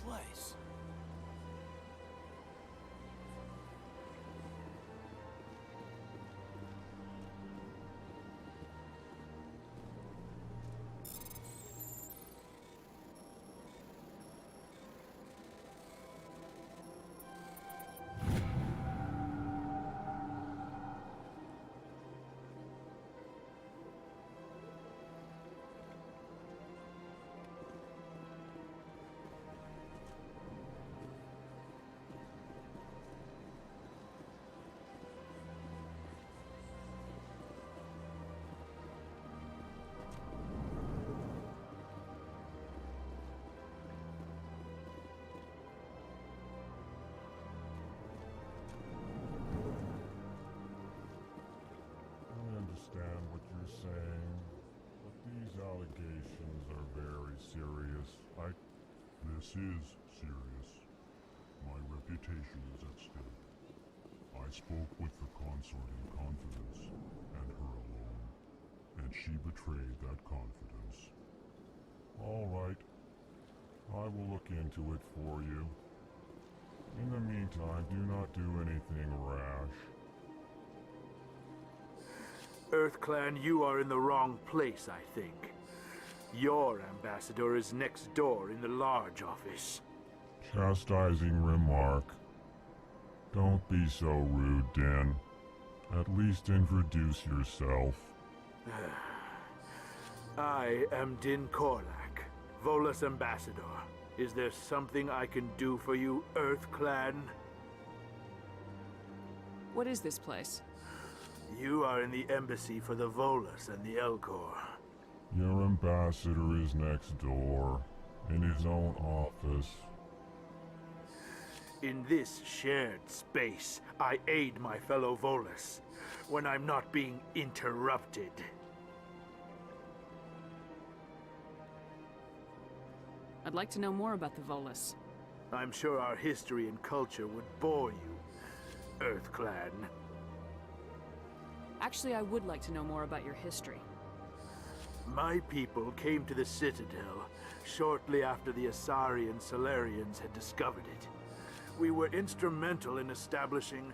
place? I understand what you're saying, but these allegations are very serious. This is serious. My reputation is at stake. I spoke with the consort in confidence, and her alone, and she betrayed that confidence. All right, I will look into it for you. In the meantime, do not do anything rash. EarthClan, you are in the wrong place, I think. Your ambassador is next door in the large office. Chastising remark. Don't be so rude, Din. At least introduce yourself. I am Din Korlak, Volus ambassador. Is there something I can do for you, EarthClan? What is this place? You are in the embassy for the Volus and the Elcor. Your ambassador is next door, in his own office. In this shared space, I aid my fellow Volus when I'm not being interrupted. I'd like to know more about the Volus. I'm sure our history and culture would bore you, EarthClan. Actually, I would like to know more about your history. My people came to the Citadel shortly after the Asari and Solarians had discovered it. We were instrumental in establishing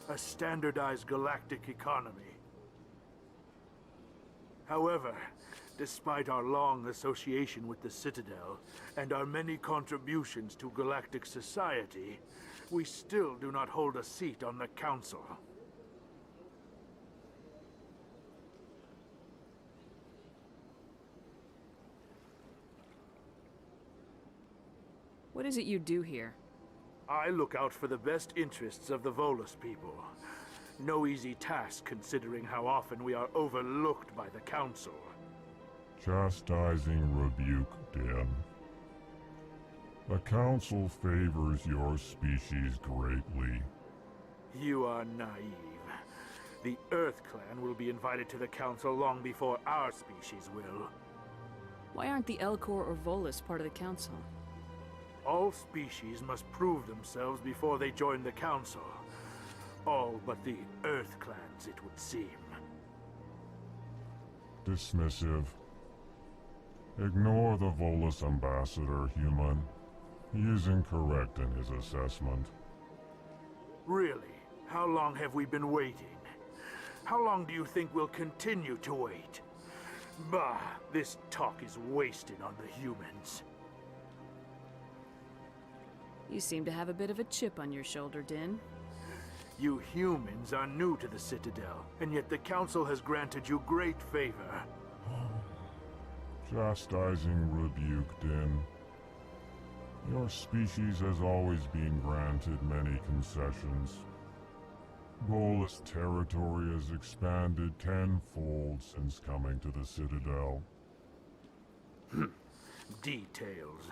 a standardized galactic economy. However, despite our long association with the Citadel and our many contributions to galactic society, we still do not hold a seat on the Council. What is it you do here? I look out for the best interests of the Volus people. No easy task considering how often we are overlooked by the Council. Chastising rebuke, Din. The Council favors your species greatly. You are naive. The EarthClan will be invited to the Council long before our species will. Why aren't the Elcor or Volus part of the Council? All species must prove themselves before they join the Council. All but the EarthClans, it would seem. Dismissive. Ignore the Volus ambassador, human. He is incorrect in his assessment. Really? How long have we been waiting? How long do you think we'll continue to wait? Bah, this talk is wasted on the humans. You seem to have a bit of a chip on your shoulder, Din. You humans are new to the Citadel, and yet the Council has granted you great favor. Chastising rebuke, Din. Your species has always been granted many concessions. Volus territory has expanded tenfold since coming to the Citadel. Details.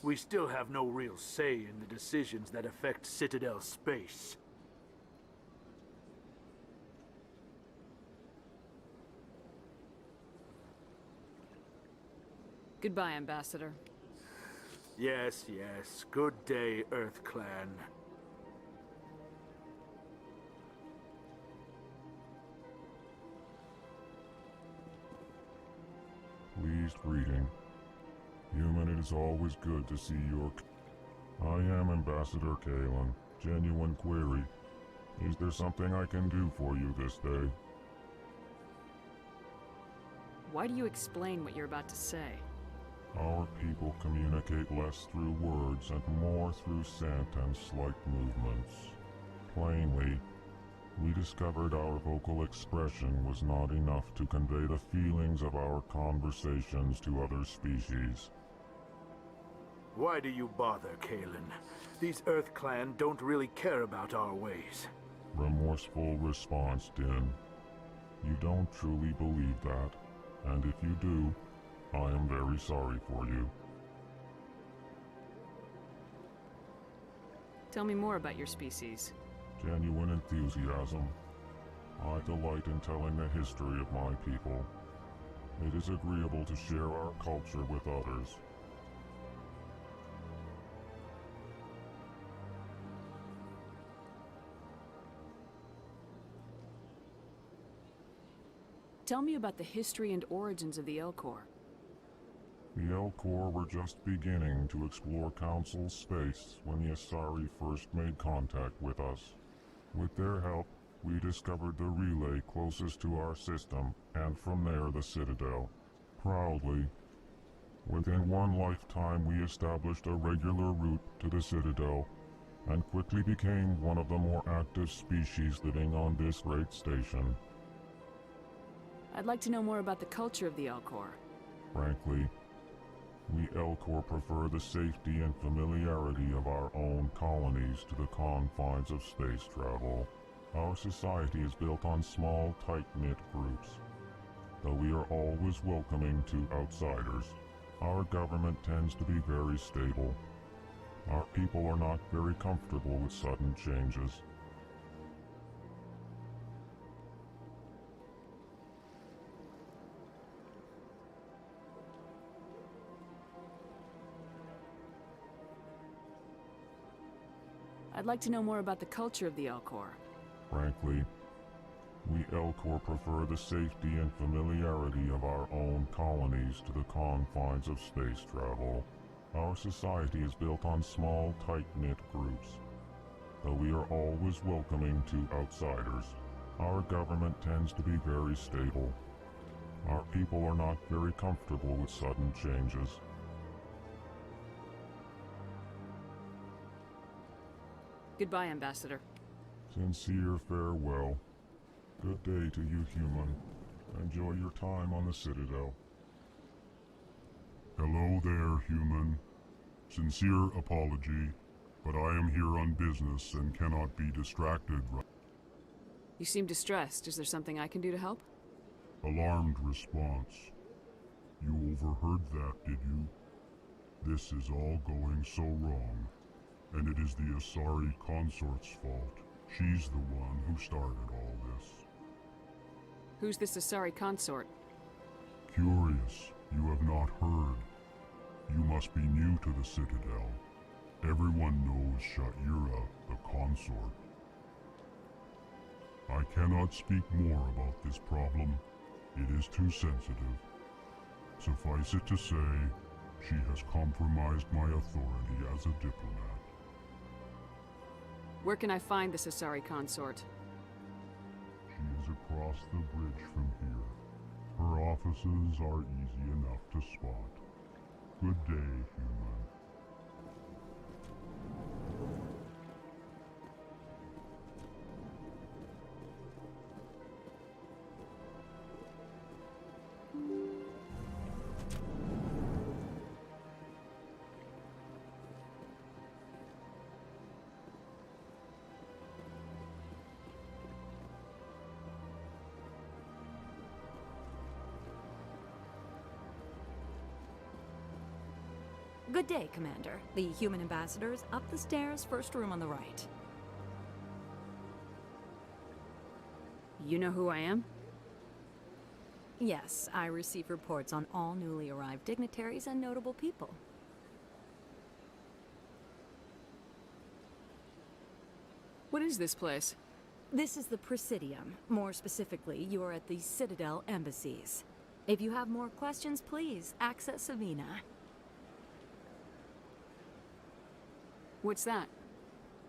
We still have no real say in the decisions that affect Citadel space. Goodbye, Ambassador. Yes, yes. Good day, EarthClan. Pleased greeting. Human, it is always good to see your I am Ambassador Kalen. Genuine query. Is there something I can do for you this day? Why do you explain what you're about to say? Our people communicate less through words and more through scent and slight movements. Plainly, we discovered our vocal expression was not enough to convey the feelings of our conversations to other species. Why do you bother, Kalen? These Earth Clan don't really care about our ways. Remorseful response, Din. You don't truly believe that, and if you do, I am very sorry for you. Tell me more about your species. Genuine enthusiasm. I delight in telling the history of my people. It is agreeable to share our culture with others. Tell me about the history and origins of the Elcor. The Elcor were just beginning to explore Council space when the Asari first made contact with us. With their help, we discovered the relay closest to our system, and from there the Citadel. Proudly, within one lifetime we established a regular route to the Citadel, and quickly became one of the more active species living on this great station. I'd like to know more about the culture of the Elcor. Frankly, we Elcor prefer the safety and familiarity of our own colonies to the confines of space travel. Our society is built on small, tight-knit groups. Though we are always welcoming to outsiders, our government tends to be very stable. Our people are not very comfortable with sudden changes. I'd like to know more about the culture of the Elcor. Frankly, we Elcor prefer the safety and familiarity of our own colonies to the confines of space travel. Our society is built on small, tight-knit groups. Though we are always welcoming to outsiders, our government tends to be very stable. Our people are not very comfortable with sudden changes. Goodbye, Ambassador. Sincere farewell. Good day to you, human. Enjoy your time on the Citadel. Hello there, human. Sincere apology, but I am here on business and cannot be distracted right. You seem distressed. Is there something I can do to help? Alarmed response. You overheard that, did you? This is all going so wrong. And it is the Asari consort's fault. She's the one who started all this. Who's this Asari consort? Curious, you have not heard. You must be new to the Citadel. Everyone knows Sha'ira, the consort. I cannot speak more about this problem. It is too sensitive. Suffice it to say, she has compromised my authority as a diplomat. Where can I find this Asari consort? She is across the bridge from here. Her offices are easy enough to spot. Good day, human. Good day, Commander. The human ambassador is up the stairs, first room on the right. You know who I am? Yes, I receive reports on all newly arrived dignitaries and notable people. What is this place? This is the Presidium. More specifically, you are at the Citadel embassies. If you have more questions, please access Savina. What's that?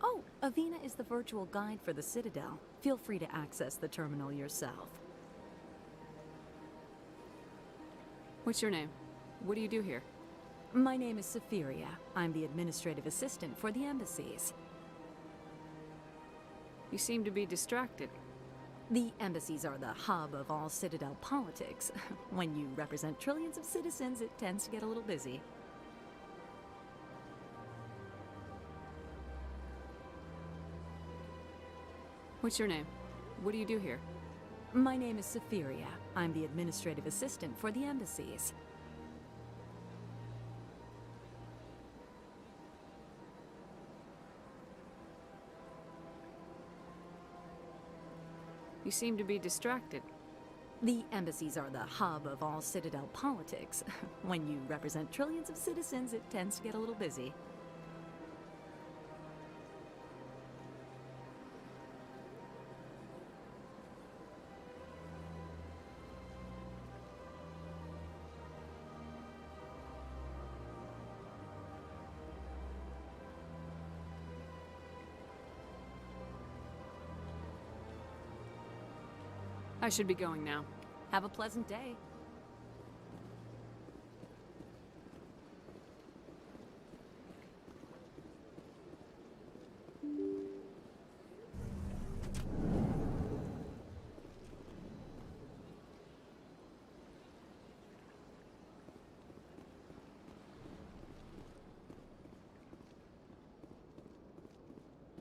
Oh, Avina is the virtual guide for the Citadel. Feel free to access the terminal yourself. What's your name? What do you do here? My name is Safiria. I'm the administrative assistant for the embassies. You seem to be distracted. The embassies are the hub of all Citadel politics. When you represent trillions of citizens, it tends to get a little busy. What's your name? What do you do here? My name is Safiria. I'm the administrative assistant for the embassies. You seem to be distracted. The embassies are the hub of all Citadel politics. When you represent trillions of citizens, it tends to get a little busy. I should be going now. Have a pleasant day.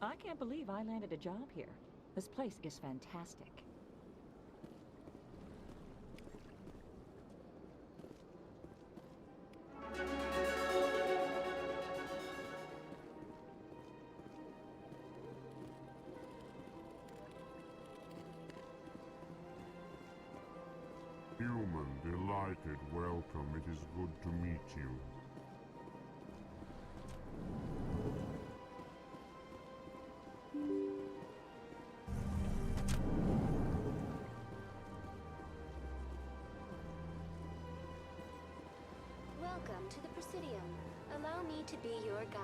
I can't believe I landed a job here. This place is fantastic. Human, delighted, welcome. It is good to meet you. Welcome to the Presidium. Allow me to be your guide.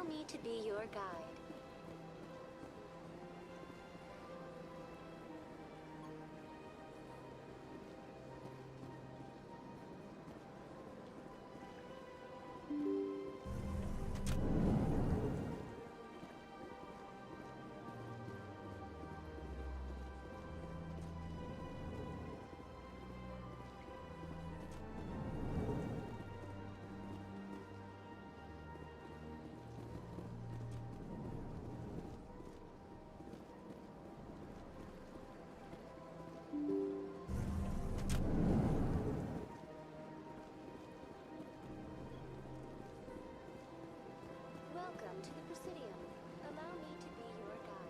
Allow me to be your guide. Welcome to the Presidium. Allow me to be your guide.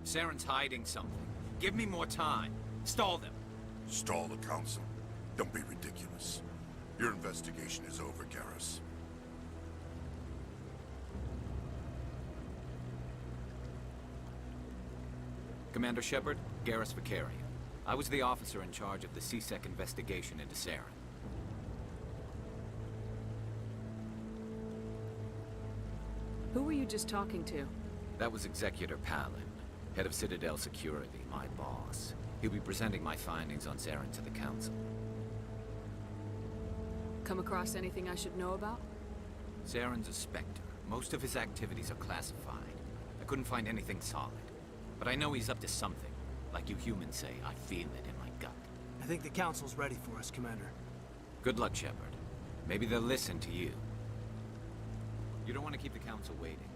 Saren's hiding something. Give me more time. Stall them. Stall the council? Don't be ridiculous. Your investigation is over, Garrus. Commander Shepard, Garrus Vicarian. I was the officer in charge of the C-Sec investigation into Saren. Who were you just talking to? That was Executor Palin, head of Citadel Security, my boss. He'll be presenting my findings on Saren to the Council. Come across anything I should know about? Saren's a Spectre. Most of his activities are classified. I couldn't find anything solid. But I know he's up to something. Like you humans say, I feel it in my gut. I think the Council's ready for us, Commander. Good luck, Shepard. Maybe they'll listen to you. You don't want to keep the Council waiting.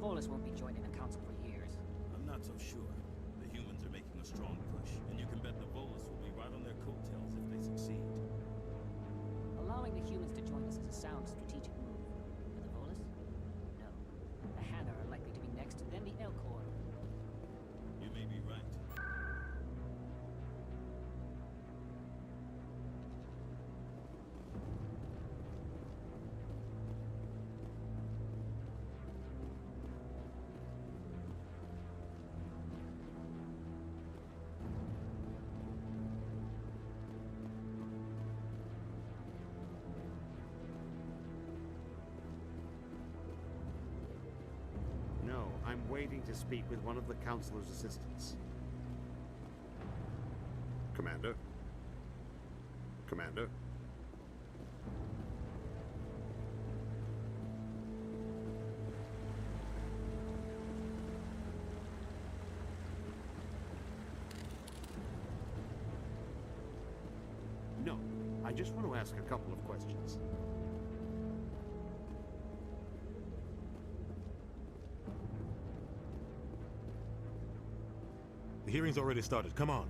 Volus won't be joining the council for years. I'm not so sure. The humans are making a strong push, and you can bet the Volus will be right on their coattails if they succeed. Allowing the humans to join us is a sound strategic move. But the Volus? No. The Hana are likely to be next, then the Elcor. You may be right. No, I'm waiting to speak with one of the Councilor's assistants. Commander? Commander? No, I just want to ask a couple of questions. The hearing's already started. Come on.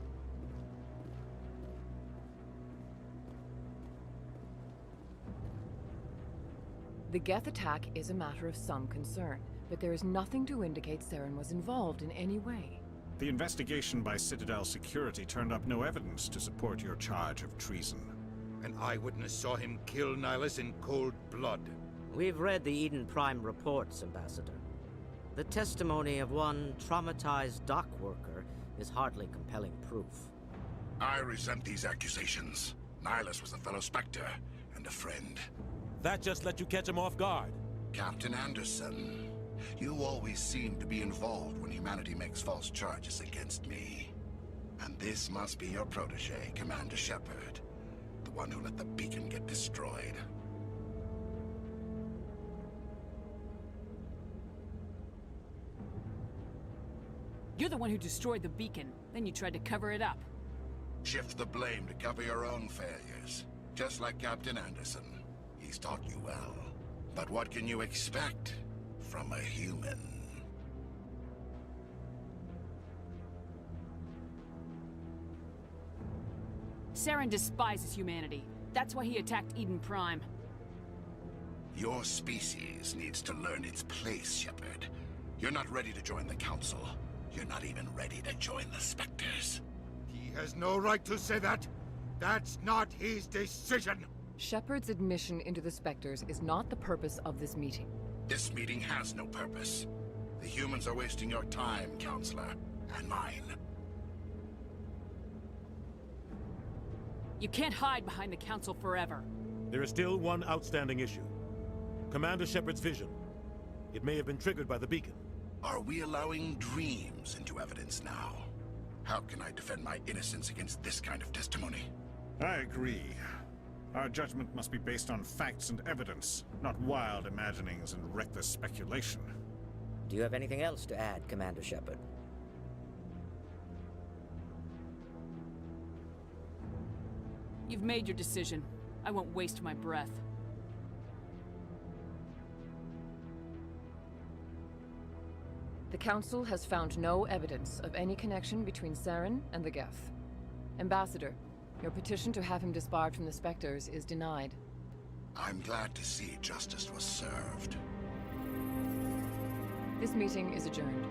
The Geth attack is a matter of some concern, but there is nothing to indicate Saren was involved in any way. The investigation by Citadel Security turned up no evidence to support your charge of treason. An eyewitness saw him kill Nihilus in cold blood. We've read the Eden Prime reports, Ambassador. The testimony of one traumatized dock worker is hardly compelling proof. I resent these accusations. Nihilus was a fellow Spectre and a friend. That just let you catch him off guard. Captain Anderson, you always seem to be involved when humanity makes false charges against me. And this must be your protege, Commander Shepard, the one who let the beacon get destroyed. You're the one who destroyed the beacon, then you tried to cover it up. Shift the blame to cover your own failures. Just like Captain Anderson. He's taught you well. But what can you expect from a human? Saren despises humanity. That's why he attacked Eden Prime. Your species needs to learn its place, Shepard. You're not ready to join the Council. You're not even ready to join the Spectres. He has no right to say that. That's not his decision. Shepard's admission into the Spectres is not the purpose of this meeting. This meeting has no purpose. The humans are wasting your time, Counselor, and mine. You can't hide behind the Council forever. There is still one outstanding issue. Commander Shepard's vision. It may have been triggered by the beacon. Are we allowing dreams into evidence now? How can I defend my innocence against this kind of testimony? I agree. Our judgment must be based on facts and evidence, not wild imaginings and reckless speculation. Do you have anything else to add, Commander Shepard? You've made your decision. I won't waste my breath. The Council has found no evidence of any connection between Saren and the Geth. Ambassador, your petition to have him disbarred from the Spectres is denied. I'm glad to see justice was served. This meeting is adjourned.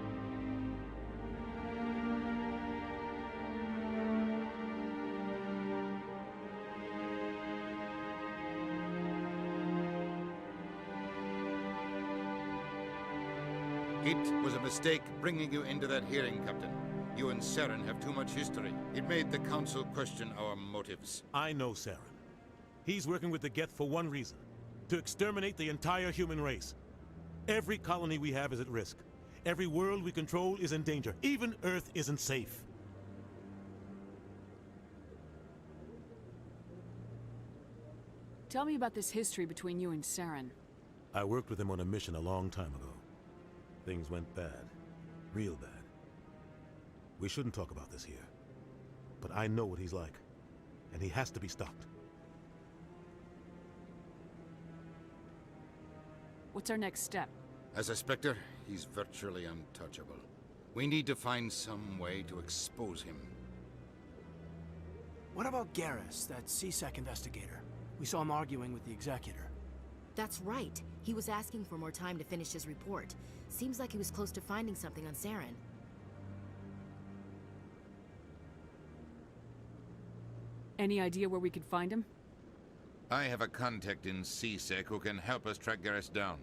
It was a mistake bringing you into that hearing, Captain. You and Saren have too much history. It made the Council question our motives. I know Saren. He's working with the Geth for one reason. To exterminate the entire human race. Every colony we have is at risk. Every world we control is in danger. Even Earth isn't safe. Tell me about this history between you and Saren. I worked with him on a mission a long time ago. Things went bad. Real bad. We shouldn't talk about this here. But I know what he's like. And he has to be stopped. What's our next step? As a Spectre, he's virtually untouchable. We need to find some way to expose him. What about Garrus, that CSEC investigator? We saw him arguing with the Executor. That's right. He was asking for more time to finish his report. Seems like he was close to finding something on Saren. Any idea where we could find him? I have a contact in CSEC who can help us track Garrus down.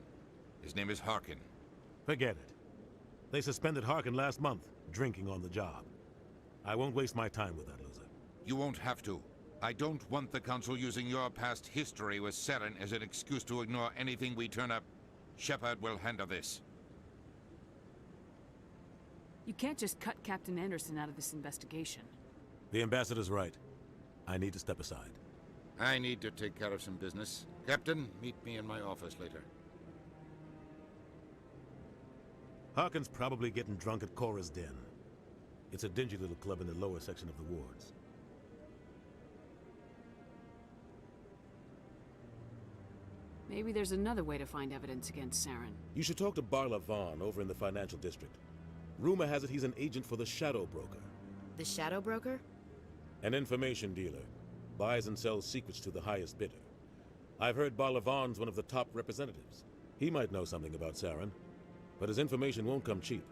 His name is Harkin. Forget it. They suspended Harkin last month, drinking on the job. I won't waste my time with that loser. You won't have to. I don't want the Council using your past history with Saren as an excuse to ignore anything we turn up. Shepard will handle this. You can't just cut Captain Anderson out of this investigation. The Ambassador's right. I need to step aside. I need to take care of some business. Captain, meet me in my office later. Harkin's probably getting drunk at Cora's Den. It's a dingy little club in the lower section of the wards. Maybe there's another way to find evidence against Saren. You should talk to Barla Vaughn over in the financial district. Rumor has it he's an agent for the Shadow Broker. The Shadow Broker? An information dealer. Buys and sells secrets to the highest bidder. I've heard Barla Vaughn's one of the top representatives. He might know something about Saren, but his information won't come cheap.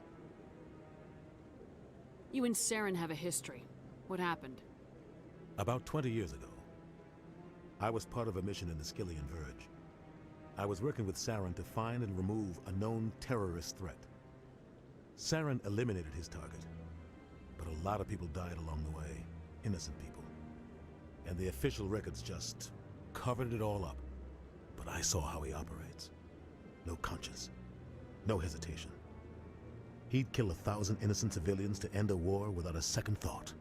You and Saren have a history. What happened? About 20 years ago, I was part of a mission in the Skillian Verge. I was working with Saren to find and remove a known terrorist threat. Saren eliminated his target, but a lot of people died along the way, innocent people. And the official records just covered it all up. But I saw how he operates. No conscience, no hesitation. He'd kill 1,000 innocent civilians to end a war without a second thought.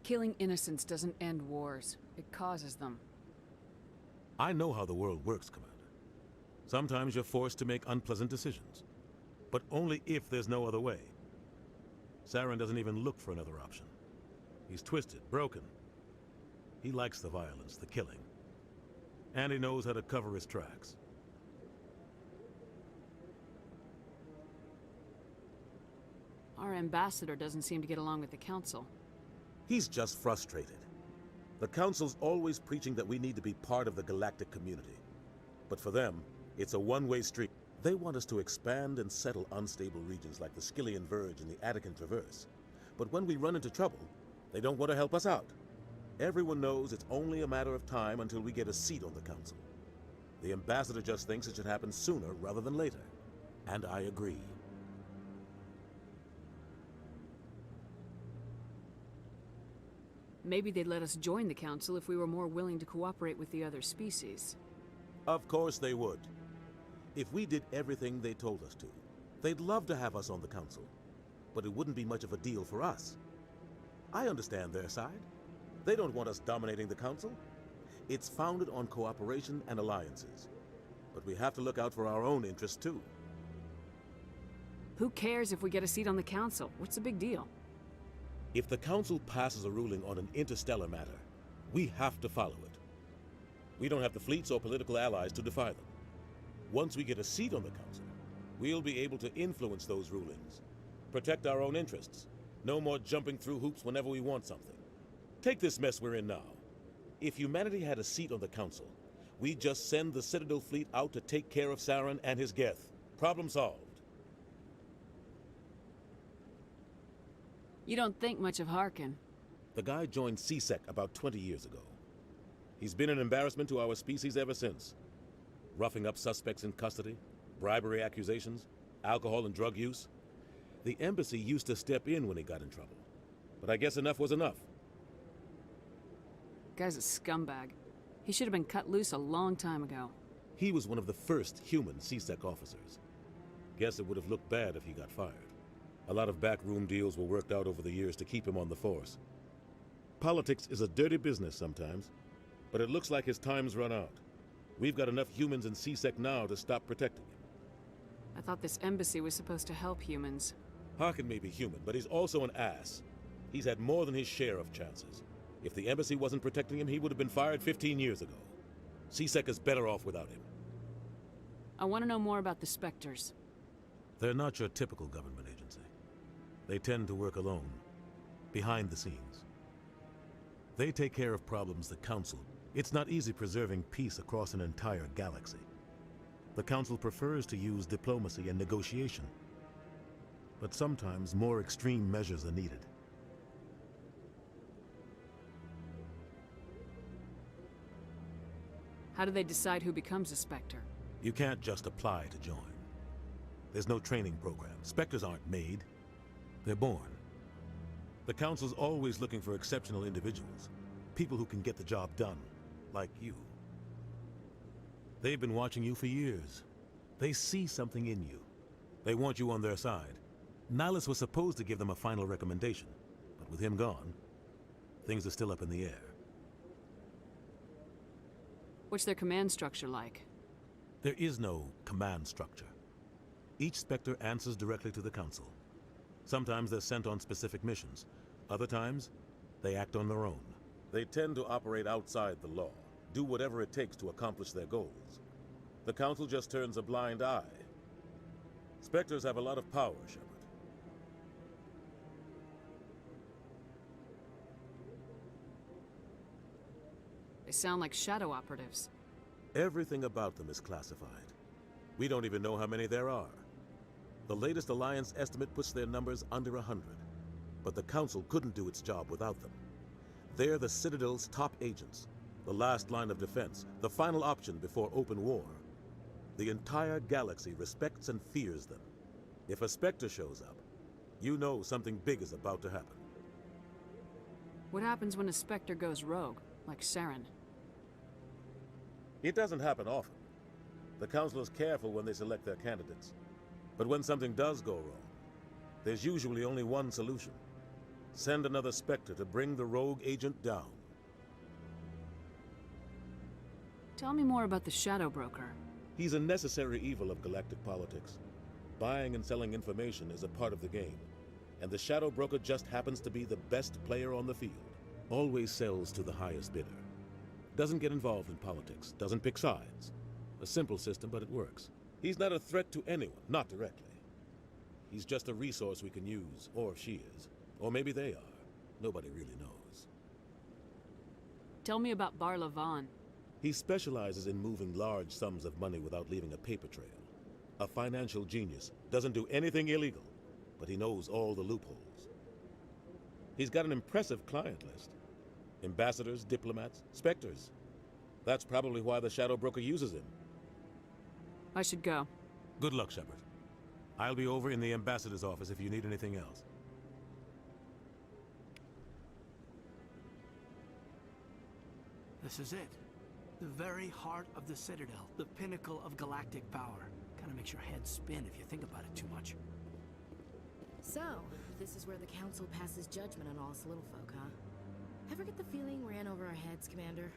Killing innocents doesn't end wars. It causes them. I know how the world works, Commander. Sometimes you're forced to make unpleasant decisions, but only if there's no other way. Saren doesn't even look for another option. He's twisted, broken. He likes the violence, the killing. And he knows how to cover his tracks. Our ambassador doesn't seem to get along with the Council. He's just frustrated. The Council's always preaching that we need to be part of the galactic community. But for them, it's a one-way street. They want us to expand and settle unstable regions like the Skillian Verge and the Attican Traverse. But when we run into trouble, they don't want to help us out. Everyone knows it's only a matter of time until we get a seat on the Council. The ambassador just thinks it should happen sooner rather than later. And I agree. Maybe they'd let us join the Council if we were more willing to cooperate with the other species. Of course they would. If we did everything they told us to, they'd love to have us on the Council. But it wouldn't be much of a deal for us. I understand their side. They don't want us dominating the Council. It's founded on cooperation and alliances. But we have to look out for our own interests too. Who cares if we get a seat on the Council? What's the big deal? If the Council passes a ruling on an interstellar matter, we have to follow it. We don't have the fleets or political allies to defy them. Once we get a seat on the Council, we'll be able to influence those rulings, protect our own interests. No more jumping through hoops whenever we want something. Take this mess we're in now. If humanity had a seat on the Council, we'd just send the Citadel fleet out to take care of Saren and his Geth. Problem solved. You don't think much of Harkin. The guy joined CSEC about 20 years ago. He's been an embarrassment to our species ever since. Roughing up suspects in custody, bribery accusations, alcohol and drug use. The embassy used to step in when he got in trouble. But I guess enough was enough. Guy's a scumbag. He should have been cut loose a long time ago. He was one of the first human CSEC officers. Guess it would have looked bad if he got fired. A lot of backroom deals were worked out over the years to keep him on the force. Politics is a dirty business sometimes, but it looks like his time's run out. We've got enough humans in CSEC now to stop protecting him. I thought this embassy was supposed to help humans. Harkin may be human, but he's also an ass. He's had more than his share of chances. If the embassy wasn't protecting him, he would have been fired 15 years ago. CSEC is better off without him. I want to know more about the Spectres. They're not your typical government agency. They tend to work alone, behind the scenes. They take care of problems the Council. It's not easy preserving peace across an entire galaxy. The Council prefers to use diplomacy and negotiation. But sometimes more extreme measures are needed. How do they decide who becomes a Spectre? You can't just apply to join. There's no training program. Spectres aren't made. They're born. The Council's always looking for exceptional individuals. People who can get the job done, like you. They've been watching you for years. They see something in you. They want you on their side. Nihilus was supposed to give them a final recommendation, but with him gone, things are still up in the air. What's their command structure like? There is no command structure. Each Spectre answers directly to the Council. Sometimes they're sent on specific missions. Other times, they act on their own. They tend to operate outside the law, do whatever it takes to accomplish their goals. The Council just turns a blind eye. Spectres have a lot of power, Shepard. They sound like shadow operatives. Everything about them is classified. We don't even know how many there are. The latest Alliance estimate puts their numbers under 100. But the Council couldn't do its job without them. They're the Citadel's top agents, the last line of defense, the final option before open war. The entire galaxy respects and fears them. If a Spectre shows up, you know something big is about to happen. What happens when a Spectre goes rogue, like Saren? It doesn't happen often. The Council is careful when they select their candidates. But when something does go wrong, there's usually only one solution. Send another Spectre to bring the rogue agent down. Tell me more about the Shadow Broker. He's a necessary evil of galactic politics. Buying and selling information is a part of the game, and the Shadow Broker just happens to be the best player on the field. Always sells to the highest bidder. Doesn't get involved in politics, doesn't pick sides. A simple system, but it works. He's not a threat to anyone, not directly. He's just a resource we can use, or she is. Or maybe they are. Nobody really knows. Tell me about Bar Lavan. He specializes in moving large sums of money without leaving a paper trail. A financial genius, doesn't do anything illegal, but he knows all the loopholes. He's got an impressive client list. Ambassadors, diplomats, Spectres. That's probably why the Shadow Broker uses him. I should go. Good luck, Shepard. I'll be over in the Ambassador's office if you need anything else. This is it. The very heart of the Citadel. The pinnacle of galactic power. Kinda makes your head spin if you think about it too much. So, this is where the Council passes judgment on all us little folk, huh? Ever get the feeling we're in over our heads, Commander?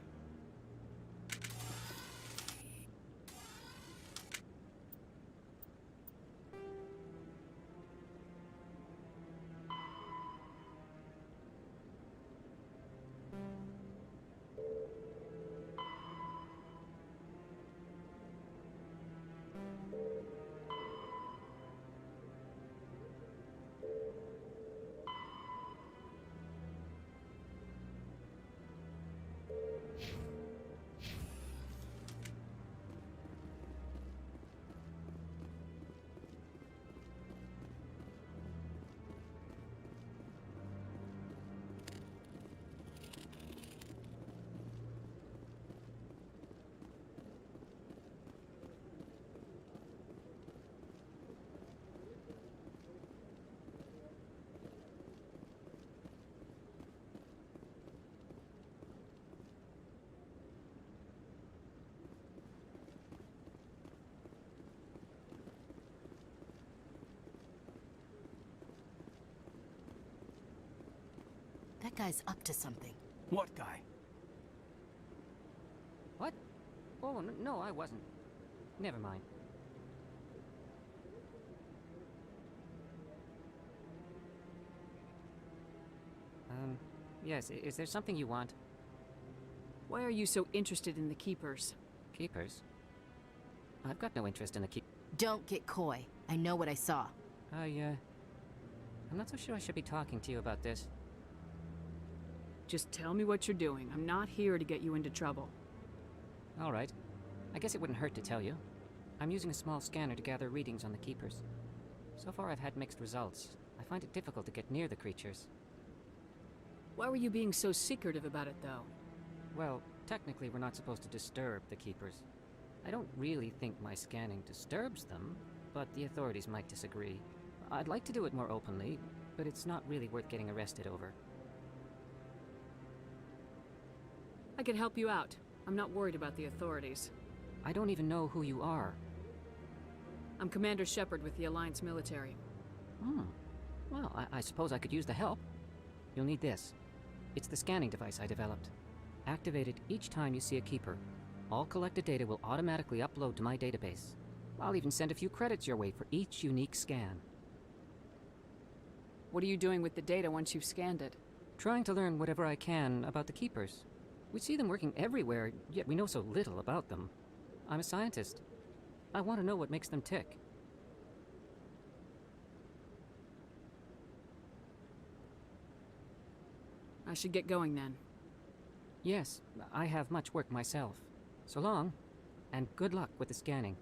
That guy's up to something. What guy? What? Oh, no, I wasn't. Never mind. Yes, is there something you want? Why are you so interested in the Keepers? Keepers? I've got no interest in the Don't get coy. I know what I saw. I'm not so sure I should be talking to you about this. Just tell me what you're doing. I'm not here to get you into trouble. All right. I guess it wouldn't hurt to tell you. I'm using a small scanner to gather readings on the Keepers. So far I've had mixed results. I find it difficult to get near the creatures. Why were you being so secretive about it, though? Well, technically we're not supposed to disturb the Keepers. I don't really think my scanning disturbs them, but the authorities might disagree. I'd like to do it more openly, but it's not really worth getting arrested over. I can help you out. I'm not worried about the authorities. I don't even know who you are. I'm Commander Shepard with the Alliance military. Well, I suppose I could use the help. You'll need this. It's the scanning device I developed. Activate it each time you see a Keeper. All collected data will automatically upload to my database. I'll even send a few credits your way for each unique scan. What are you doing with the data once you've scanned it? Trying to learn whatever I can about the Keepers. We see them working everywhere, yet we know so little about them. I'm a scientist. I want to know what makes them tick. I should get going then. Yes, I have much work myself. So long, and good luck with the scanning.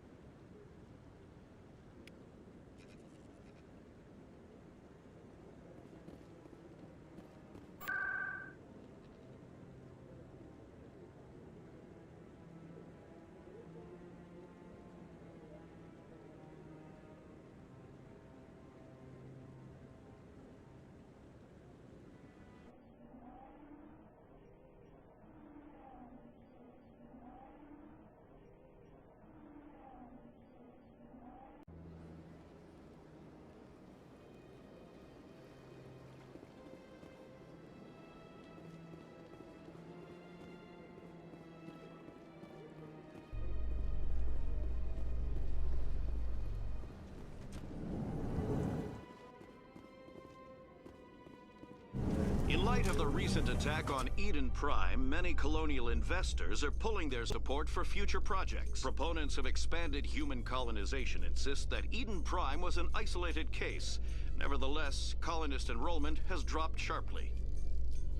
light of the recent attack on Eden Prime, many colonial investors are pulling their support for future projects. Proponents of expanded human colonization insist that Eden Prime was an isolated case. Nevertheless, colonist enrollment has dropped sharply.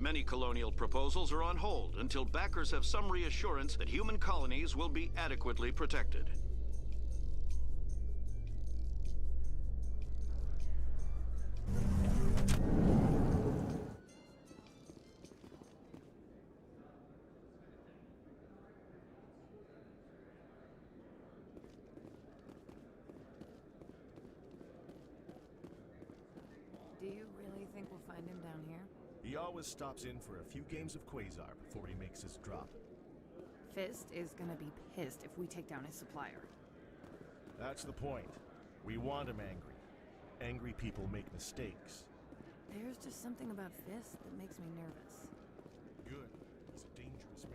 Many colonial proposals are on hold until backers have some reassurance that human colonies will be adequately protected. Do you really think we'll find him down here? He always stops in for a few games of Quasar before he makes his drop. Fist is gonna be pissed if we take down his supplier. That's the point. We want him angry. Angry people make mistakes. There's just something about Fist that makes me nervous. Good. He's a dangerous man.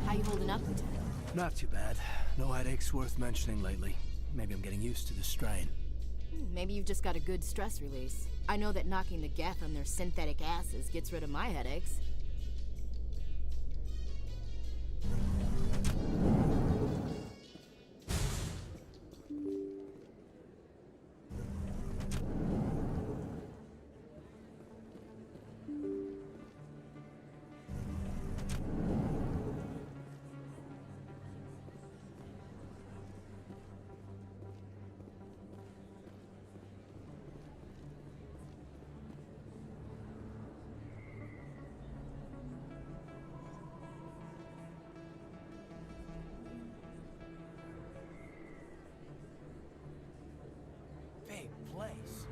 How you holding up, Lieutenant? Not too bad. No headaches worth mentioning lately. Maybe I'm getting used to the strain. Maybe you've just got a good stress release. I know that knocking the Geth on their synthetic asses gets rid of my headaches. Big place.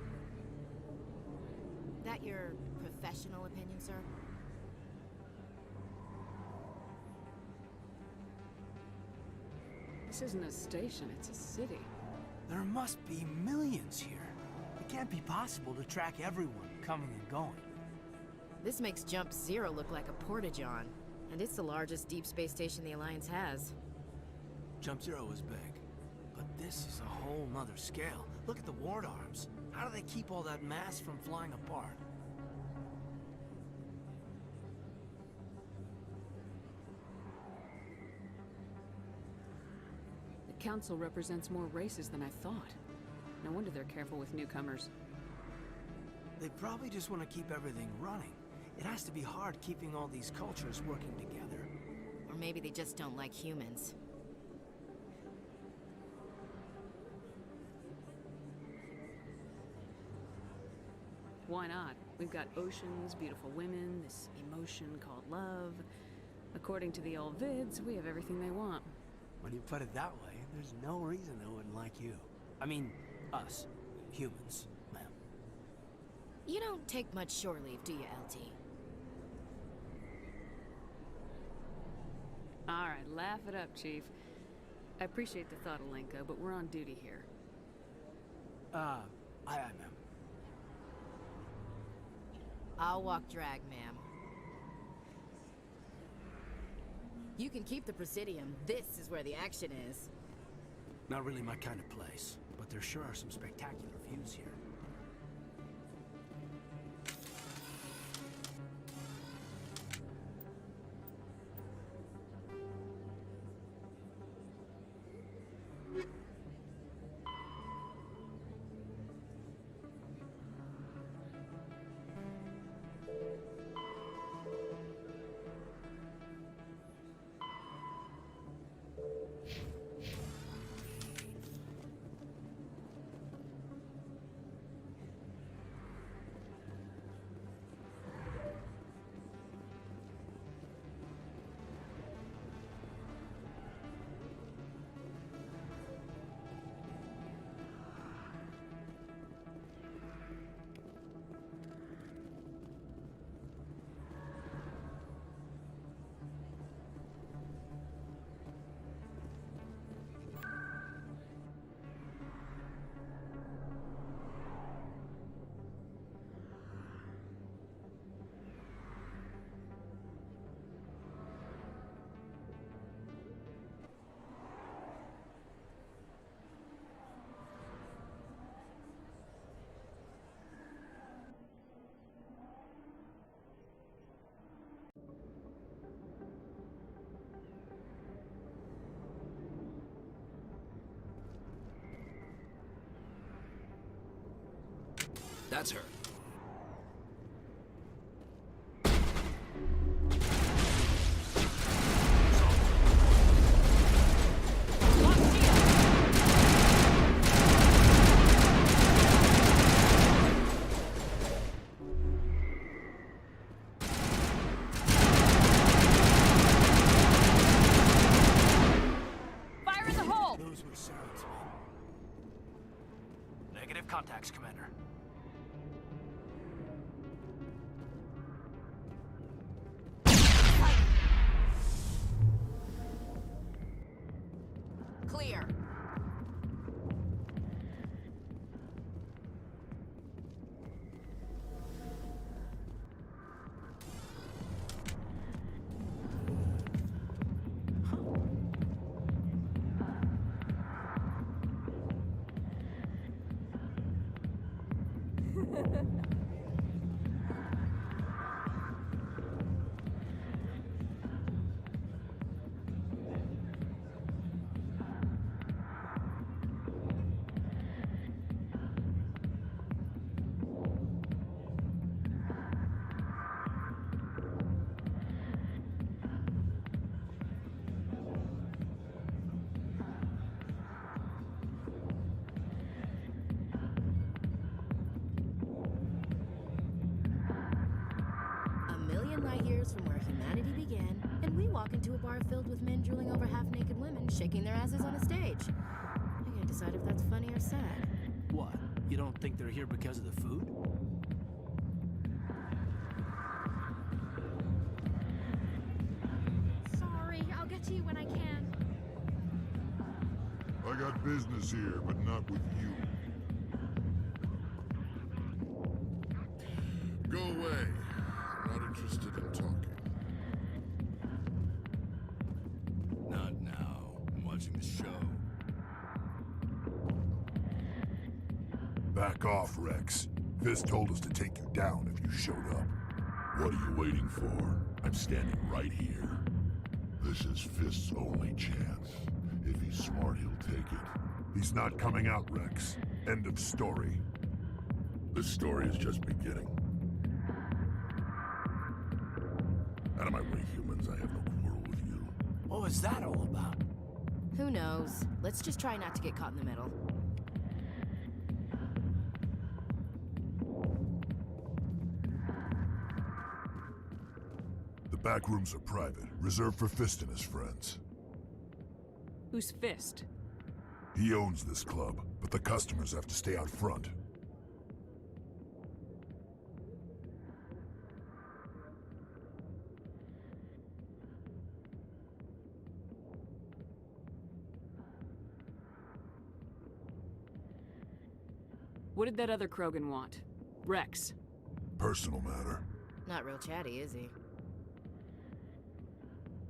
That your professional opinion, sir? This isn't a station, it's a city. There must be millions here. It can't be possible to track everyone coming and going. This makes Jump Zero look like a porta-john, and it's the largest deep space station the Alliance has. Jump Zero is big, but this is a whole nother scale. Look at the ward arms. How do they keep all that mass from flying apart? The Council represents more races than I thought. No wonder they're careful with newcomers. They probably just want to keep everything running. It has to be hard keeping all these cultures working together. Or maybe they just don't like humans. Why not? We've got oceans, beautiful women, this emotion called love. According to the old vids, we have everything they want. When you put it that way, there's no reason they wouldn't like you. I mean, us. Humans, ma'am. You don't take much shore leave, do you, LT? Alright, laugh it up, Chief. I appreciate the thought, Alenko, but we're on duty here. Aye, ma'am. I'll walk drag, ma'am. You can keep the Presidium. This is where the action is. Not really my kind of place, but there sure are some spectacular views here. That's her. Fire in the hole! Those were Saren's men. Negative contacts, Commander. Clear. Light years from where humanity began, and we walk into a bar filled with men drooling over half-naked women shaking their asses on a stage. I can't decide if that's funny or sad. What? You don't think they're here because of the food? Sorry, I'll get to you when I can. I got business here, but not with you. Go away. I'm not interested in talking. Not now. I'm watching the show. Back off, Rex. Fist told us to take you down if you showed up. What are you waiting for? I'm standing right here. This is Fist's only chance. If he's smart, he'll take it. He's not coming out, Rex. End of story. This story is just beginning. Out of my way, humans. I have no quarrel with you. What was that all about? Who knows? Let's just try not to get caught in the middle. The back rooms are private, reserved for Fist and his friends. Who's Fist? He owns this club, but the customers have to stay out front. What did that other Krogan want? Rex. Personal matter. Not real chatty, is he?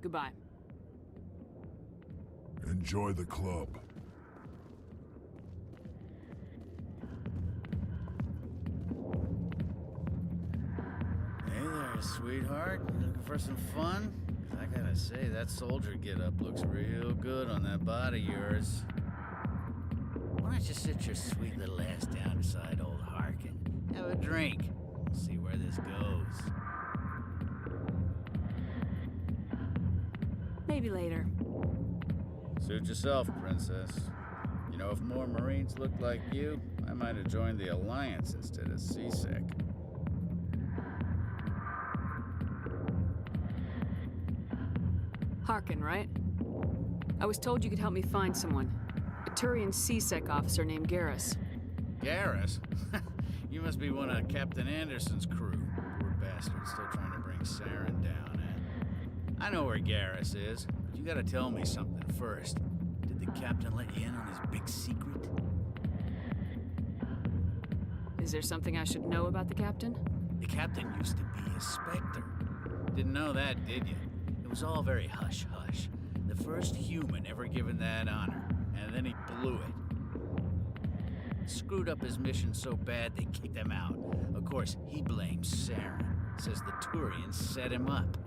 Goodbye. Enjoy the club. Hey there, sweetheart. Looking for some fun? I gotta say, that soldier get-up looks real good on that body of yours. Why don't you sit your sweet little ass down beside old Harkin? Have a drink. See where this goes. Maybe later. Suit yourself, princess. You know, if more Marines looked like you, I might have joined the Alliance instead of CSEC. Harkin, right? I was told you could help me find someone. A Turian CSEC officer named Garrus. Garrus? You must be one of Captain Anderson's crew. Poor bastard, still trying to bring Saren down, eh? I know where Garrus is, but you gotta tell me something first. Did the captain let you in on his big secret? Is there something I should know about the captain? The captain used to be a Spectre. Didn't know that, did you? It was all very hush-hush. The first human ever given that honor, and then he blew it. Screwed up his mission so bad they kicked him out. Of course, he blames Saren. Says the Turians set him up.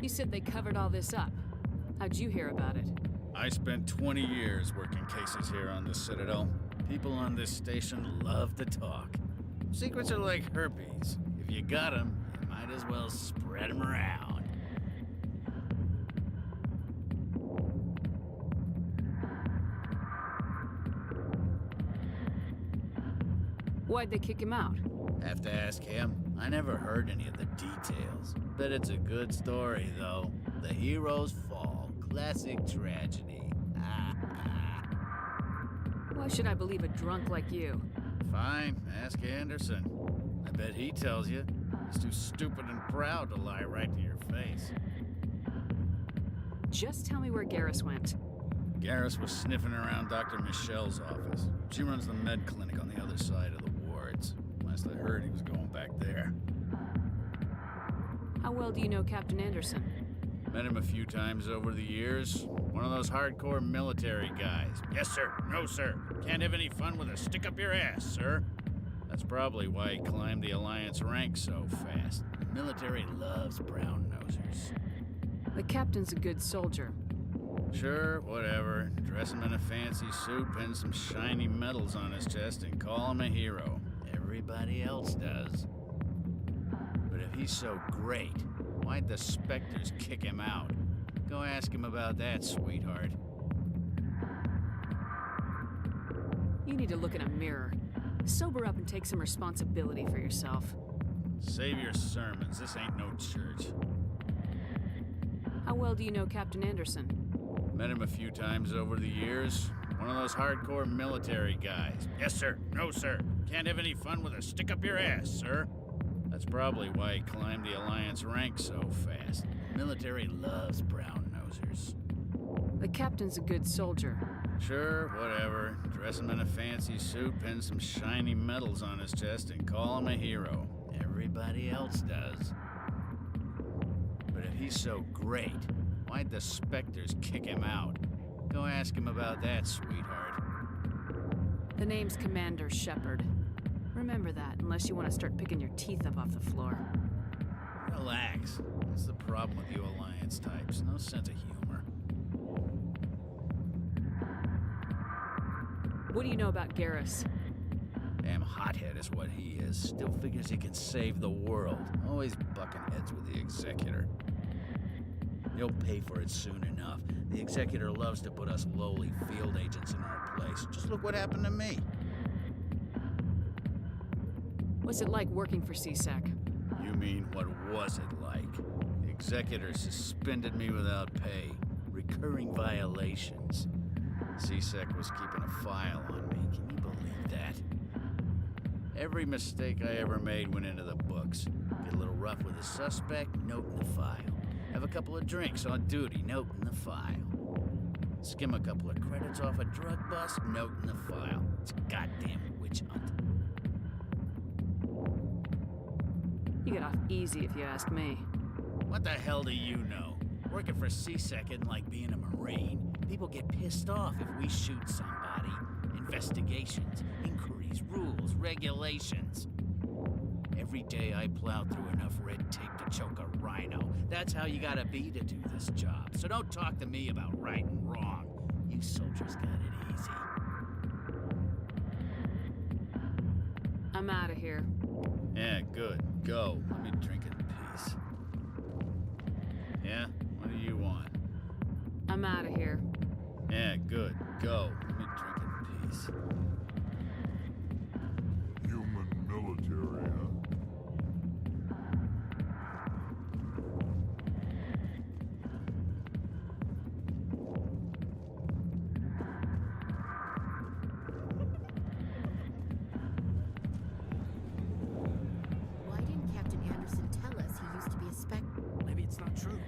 You said they covered all this up. How'd you hear about it? I spent 20 years working cases here on the Citadel. People on this station love to talk. Secrets are like herpes. If you got them, you might as well spread them around. Why'd they kick him out? Have to ask him. I never heard any of the details. Bet it's a good story, though. The hero's fall. Classic tragedy. Why should I believe a drunk like you? Fine, ask Anderson. I bet he tells you. He's too stupid and proud to lie right to your face. Just tell me where Garrus went. Garrus was sniffing around Dr. Michelle's office. She runs the med clinic on the other side of the wards. Last I heard, he was going back there. How well do you know Captain Anderson? Met him a few times over the years. One of those hardcore military guys. Yes, sir. No, sir. Can't have any fun with a stick up your ass, sir. That's probably why he climbed the Alliance ranks so fast. The military loves brown-nosers. The captain's a good soldier. Sure, whatever. Dress him in a fancy suit, pin some shiny medals on his chest, and call him a hero. Everybody else does. But if he's so great, why'd the Spectres kick him out? Go ask him about that, sweetheart. You need to look in a mirror. Sober up and take some responsibility for yourself. Save your sermons. This ain't no church. How well do you know Captain Anderson? Met him a few times over the years. One of those hardcore military guys. Yes, sir. No, sir. Can't have any fun with a stick up your ass, sir. That's probably why he climbed the Alliance ranks so fast. The military loves brown-nosers. The captain's a good soldier. Sure, whatever. Dress him in a fancy suit, pin some shiny medals on his chest, and call him a hero. Everybody else does. But if he's so great, why'd the Spectres kick him out? Go ask him about that, sweetheart. The name's Commander Shepard. Remember that, unless you want to start picking your teeth up off the floor. Relax. That's the problem with you Alliance types. No sense of humor. What do you know about Garrus? Damn hothead is what he is. Still figures he can save the world. Always bucking heads with the Executor. He'll pay for it soon enough. The Executor loves to put us lowly field agents in our place. Just look what happened to me. What's it like working for CSEC? You mean, what was it like? The Executor suspended me without pay. Recurring violations. CSEC was keeping a file on me. Can you believe that? Every mistake I ever made went into the books. Get a little rough with a suspect, note in the file. Have a couple of drinks on duty, note in the file. Skim a couple of credits off a drug bust, note in the file. It's a goddamn witch hunt. You get off easy if you ask me. What the hell do you know? Working for CSEC isn't like being a Marine. People get pissed off if we shoot somebody. Investigations, inquiries, rules, regulations. Every day I plow through enough red tape to choke a rhino. That's how you gotta be to do this job. So don't talk to me about right and wrong. You soldiers got it easy. I'm out of here. Yeah, good. Go. Let me drink in peace. Yeah? What do you want? I'm out of here. Yeah, good. Go. Let me drink in peace. Human military, huh? Why didn't Captain Anderson tell us he used to be a spec? Maybe it's not true.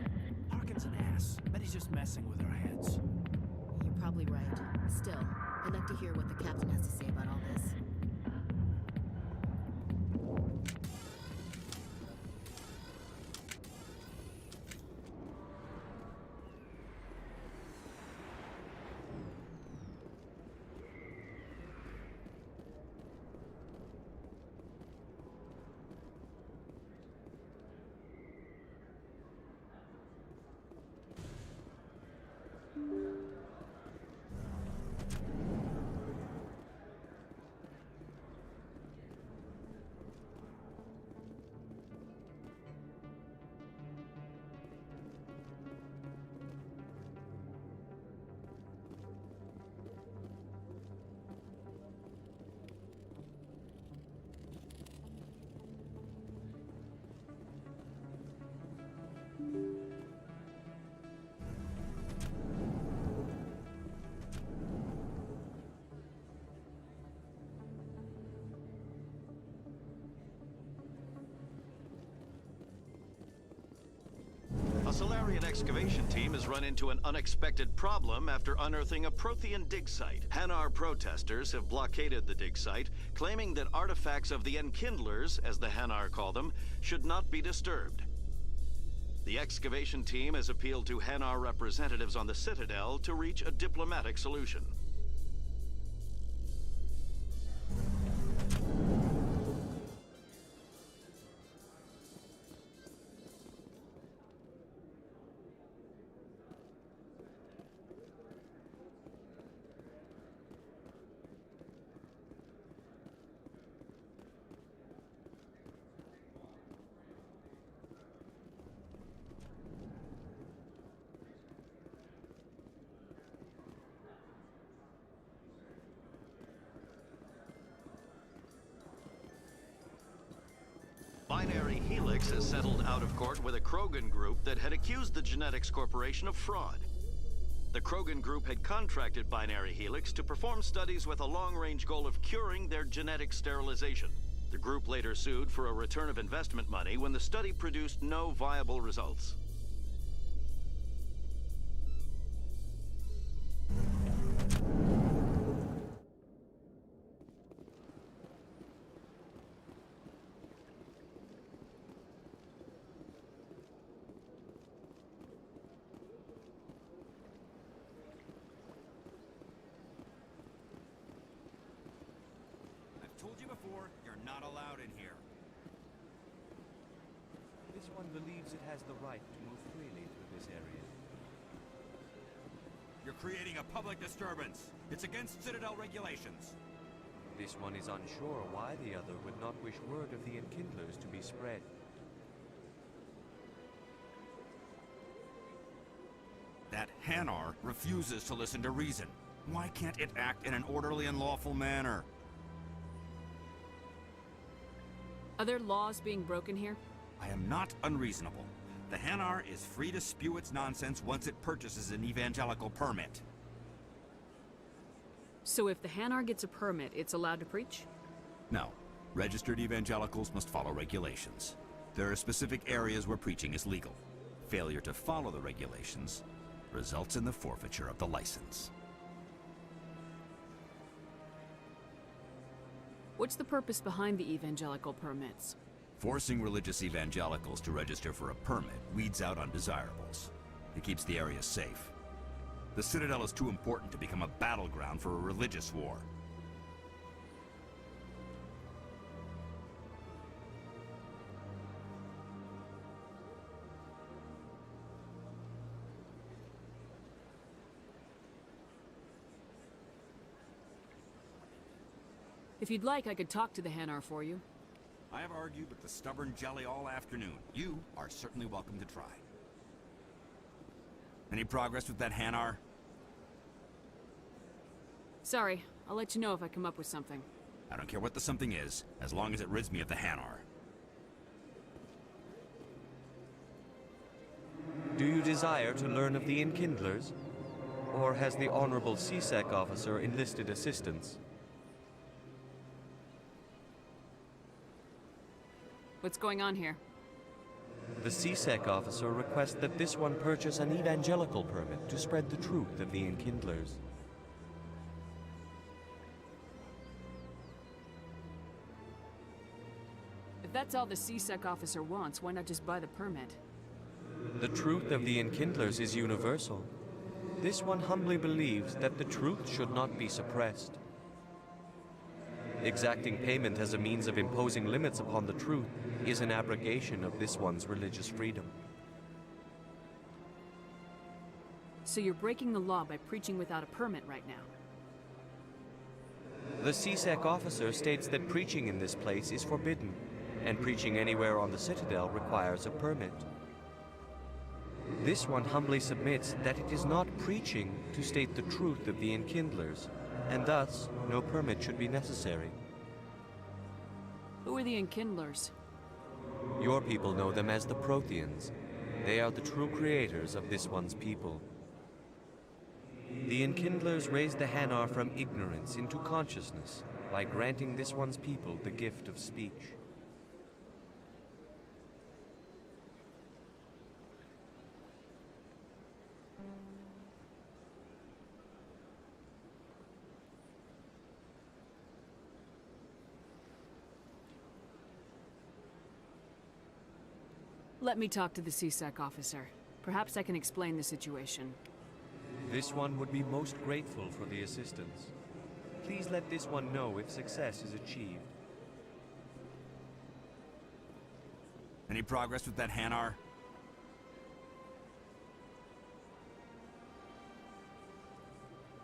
Harkin's an ass. Bet he's just messing with our heads. You're probably right. Still, I'd like to hear what the captain has to say about all this. Solarian excavation team has run into an unexpected problem after unearthing a Prothean dig site. Hanar protesters have blockaded the dig site, claiming that artifacts of the Enkindlers, as the Hanar call them, should not be disturbed. The excavation team has appealed to Hanar representatives on the Citadel to reach a diplomatic solution. Binary Helix has settled out of court with a Krogan group that had accused the Genetics Corporation of fraud. The Krogan group had contracted Binary Helix to perform studies with a long-range goal of curing their genetic sterilization. The group later sued for a return of investment money when the study produced no viable results. Told you before, you're not allowed in here. This one believes it has the right to move freely through this area. You're creating a public disturbance. It's against Citadel regulations. This one is unsure why the other would not wish word of the Enkindlers to be spread. That Hanar refuses to listen to reason. Why can't it act in an orderly and lawful manner? Are there laws being broken here? I am not unreasonable. The Hanar is free to spew its nonsense once it purchases an evangelical permit. So if the Hanar gets a permit, it's allowed to preach? No. Registered evangelicals must follow regulations. There are specific areas where preaching is legal. Failure to follow the regulations results in the forfeiture of the license. What's the purpose behind the evangelical permits? Forcing religious evangelicals to register for a permit weeds out undesirables. It keeps the area safe. The Citadel is too important to become a battleground for a religious war. If you'd like, I could talk to the Hanar for you. I have argued with the stubborn jelly all afternoon. You are certainly welcome to try. Any progress with that Hanar? Sorry, I'll let you know if I come up with something. I don't care what the something is, as long as it rids me of the Hanar. Do you desire to learn of the Enkindlers? Or has the Honorable CSEC officer enlisted assistance? What's going on here? The CSEC officer requests that this one purchase an evangelical permit to spread the truth of the Enkindlers. If that's all the CSEC officer wants, why not just buy the permit? The truth of the Enkindlers is universal. This one humbly believes that the truth should not be suppressed. Exacting payment as a means of imposing limits upon the truth is an abrogation of this one's religious freedom. So you're breaking the law by preaching without a permit right now? The CSEC officer states that preaching in this place is forbidden, and preaching anywhere on the Citadel requires a permit. This one humbly submits that it is not preaching to state the truth of the Enkindlers, and thus no permit should be necessary. Who are the Enkindlers? Your people know them as the Protheans. They are the true creators of this one's people. The Enkindlers raised the Hanar from ignorance into consciousness by granting this one's people the gift of speech. Let me talk to the CSEC officer. Perhaps I can explain the situation. This one would be most grateful for the assistance. Please let this one know if success is achieved. Any progress with that Hanar?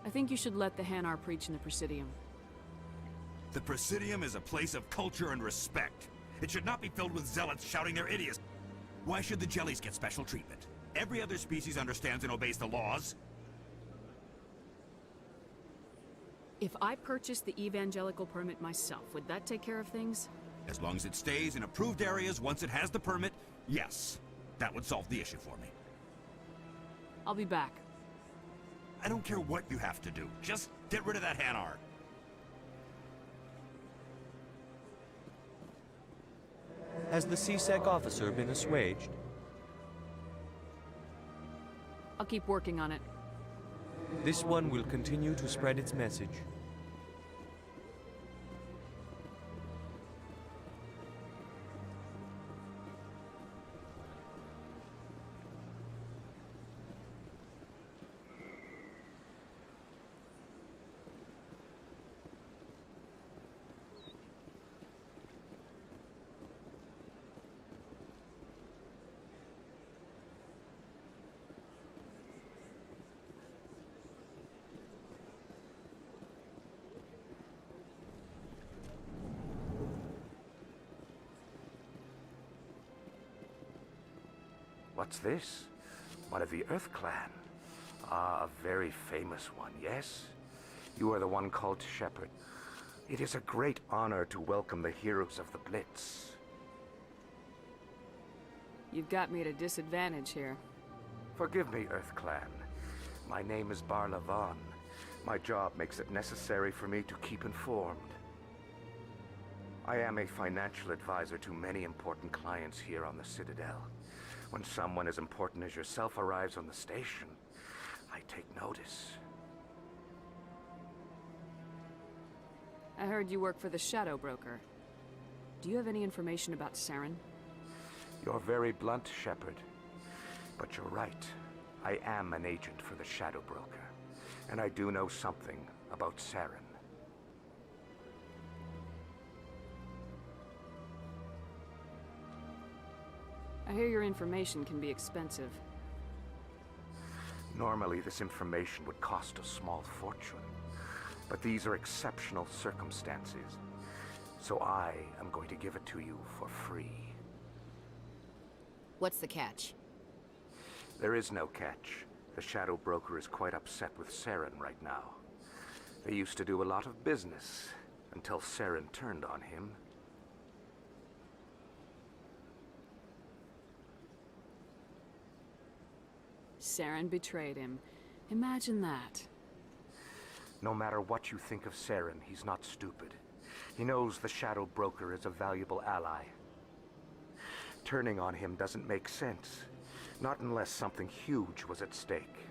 I think you should let the Hanar preach in the Presidium. The Presidium is a place of culture and respect. It should not be filled with zealots shouting their idiots. Why should the jellies get special treatment? Every other species understands and obeys the laws. If I purchased the evangelical permit myself, would that take care of things? As long as it stays in approved areas once it has the permit, yes. That would solve the issue for me. I'll be back. I don't care what you have to do. Just get rid of that Hanar. Has the CSEC officer been assuaged? I'll keep working on it. This one will continue to spread its message. What's this? One of the Earth Clan. Ah, a very famous one, yes? You are the one called Shepherd. It is a great honor to welcome the heroes of the Blitz. You've got me at a disadvantage here. Forgive me, Earth Clan. My name is Barla Vaughn. My job makes it necessary for me to keep informed. I am a financial advisor to many important clients here on the Citadel. When someone as important as yourself arrives on the station, I take notice. I heard you work for the Shadow Broker. Do you have any information about Saren? You're very blunt, Shepherd. But you're right. I am an agent for the Shadow Broker. And I do know something about Saren. I hear your information can be expensive. Normally, this information would cost a small fortune. But these are exceptional circumstances. So I am going to give it to you for free. What's the catch? There is no catch. The Shadow Broker is quite upset with Saren right now. They used to do a lot of business, until Saren turned on him. Saren betrayed him. Imagine that. No matter what you think of Saren, he's not stupid. He knows the Shadow Broker is a valuable ally. Turning on him doesn't make sense. Not unless something huge was at stake.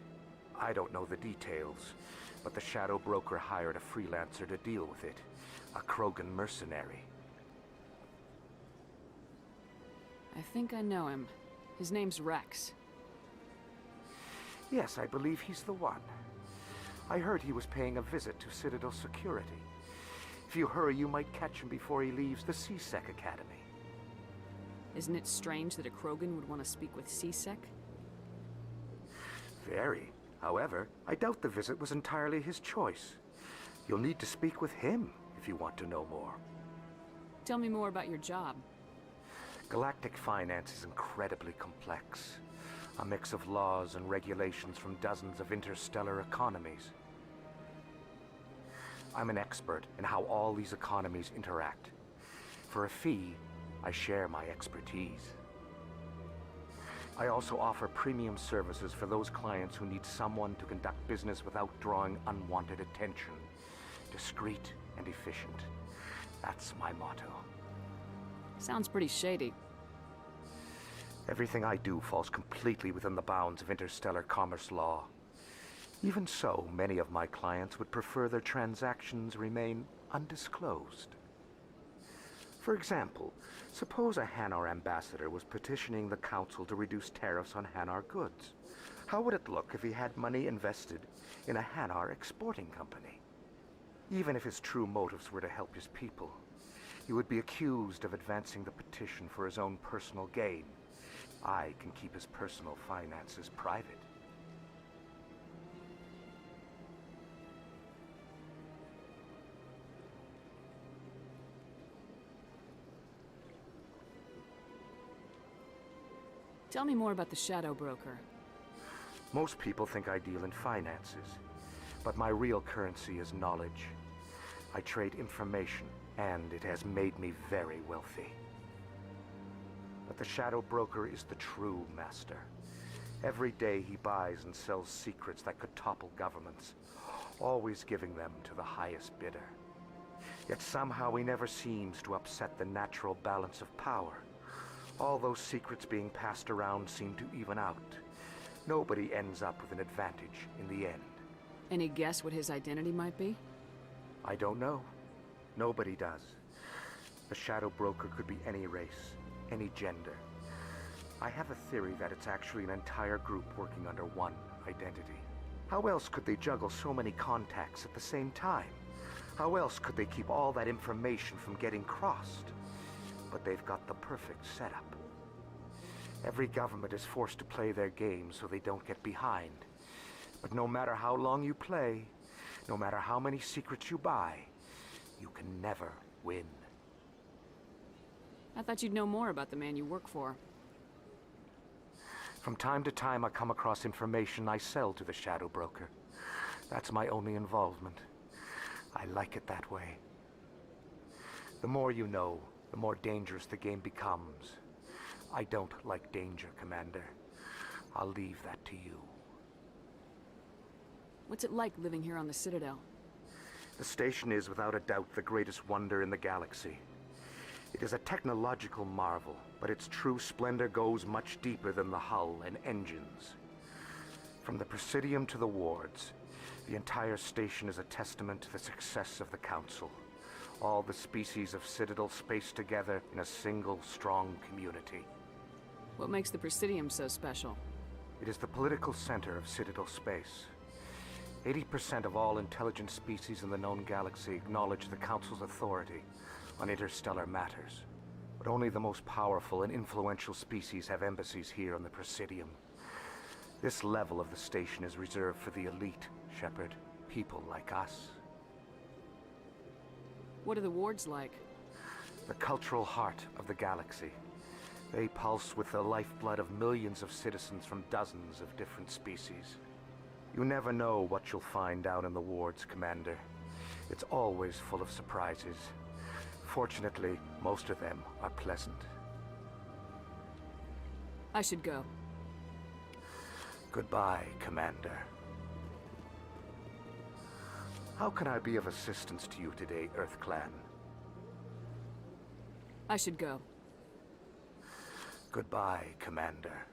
I don't know the details, but the Shadow Broker hired a freelancer to deal with it. A Krogan mercenary. I think I know him. His name's Rex. Yes, I believe he's the one. I heard he was paying a visit to Citadel security. If you hurry, you might catch him before he leaves the CSEC Academy. Isn't it strange that a Krogan would want to speak with CSEC? Very. However, I doubt the visit was entirely his choice. You'll need to speak with him if you want to know more. Tell me more about your job. Galactic finance is incredibly complex. A mix of laws and regulations from dozens of interstellar economies. I'm an expert in how all these economies interact. For a fee, I share my expertise. I also offer premium services for those clients who need someone to conduct business without drawing unwanted attention. Discreet and efficient. That's my motto. Sounds pretty shady. Everything I do falls completely within the bounds of interstellar commerce law. Even so, many of my clients would prefer their transactions remain undisclosed. For example, suppose a Hanar ambassador was petitioning the Council to reduce tariffs on Hanar goods. How would it look if he had money invested in a Hanar exporting company? Even if his true motives were to help his people, he would be accused of advancing the petition for his own personal gain. I can keep his personal finances private. Tell me more about the Shadow Broker. Most people think I deal in finances, but my real currency is knowledge. I trade information, and it has made me very wealthy. But the Shadow Broker is the true master. Every day he buys and sells secrets that could topple governments, always giving them to the highest bidder. Yet somehow he never seems to upset the natural balance of power. All those secrets being passed around seem to even out. Nobody ends up with an advantage in the end. Any guess what his identity might be? I don't know. Nobody does. The Shadow Broker could be any race, any gender. I have a theory that it's actually an entire group working under one identity. How else could they juggle so many contacts at the same time? How else could they keep all that information from getting crossed? But they've got the perfect setup. Every government is forced to play their game so they don't get behind. But no matter how long you play, no matter how many secrets you buy, you can never win. I thought you'd know more about the man you work for. From time to time, I come across information I sell to the Shadow Broker. That's my only involvement. I like it that way. The more you know, the more dangerous the game becomes. I don't like danger, Commander. I'll leave that to you. What's it like living here on the Citadel? The station is without a doubt the greatest wonder in the galaxy. It is a technological marvel, but its true splendor goes much deeper than the hull and engines. From the Presidium to the wards, the entire station is a testament to the success of the Council. All the species of Citadel spaced together in a single, strong community. What makes the Presidium so special? It is the political center of Citadel space. 80% of all intelligent species in the known galaxy acknowledge the Council's authority on interstellar matters. But only the most powerful and influential species have embassies here on the Presidium. This level of the station is reserved for the elite, Shepard. People like us. What are the wards like? The cultural heart of the galaxy. They pulse with the lifeblood of millions of citizens from dozens of different species. You never know what you'll find down in the wards, Commander. It's always full of surprises. Fortunately, most of them are pleasant. I should go. Goodbye, Commander. How can I be of assistance to you today, EarthClan? I should go. Goodbye, Commander.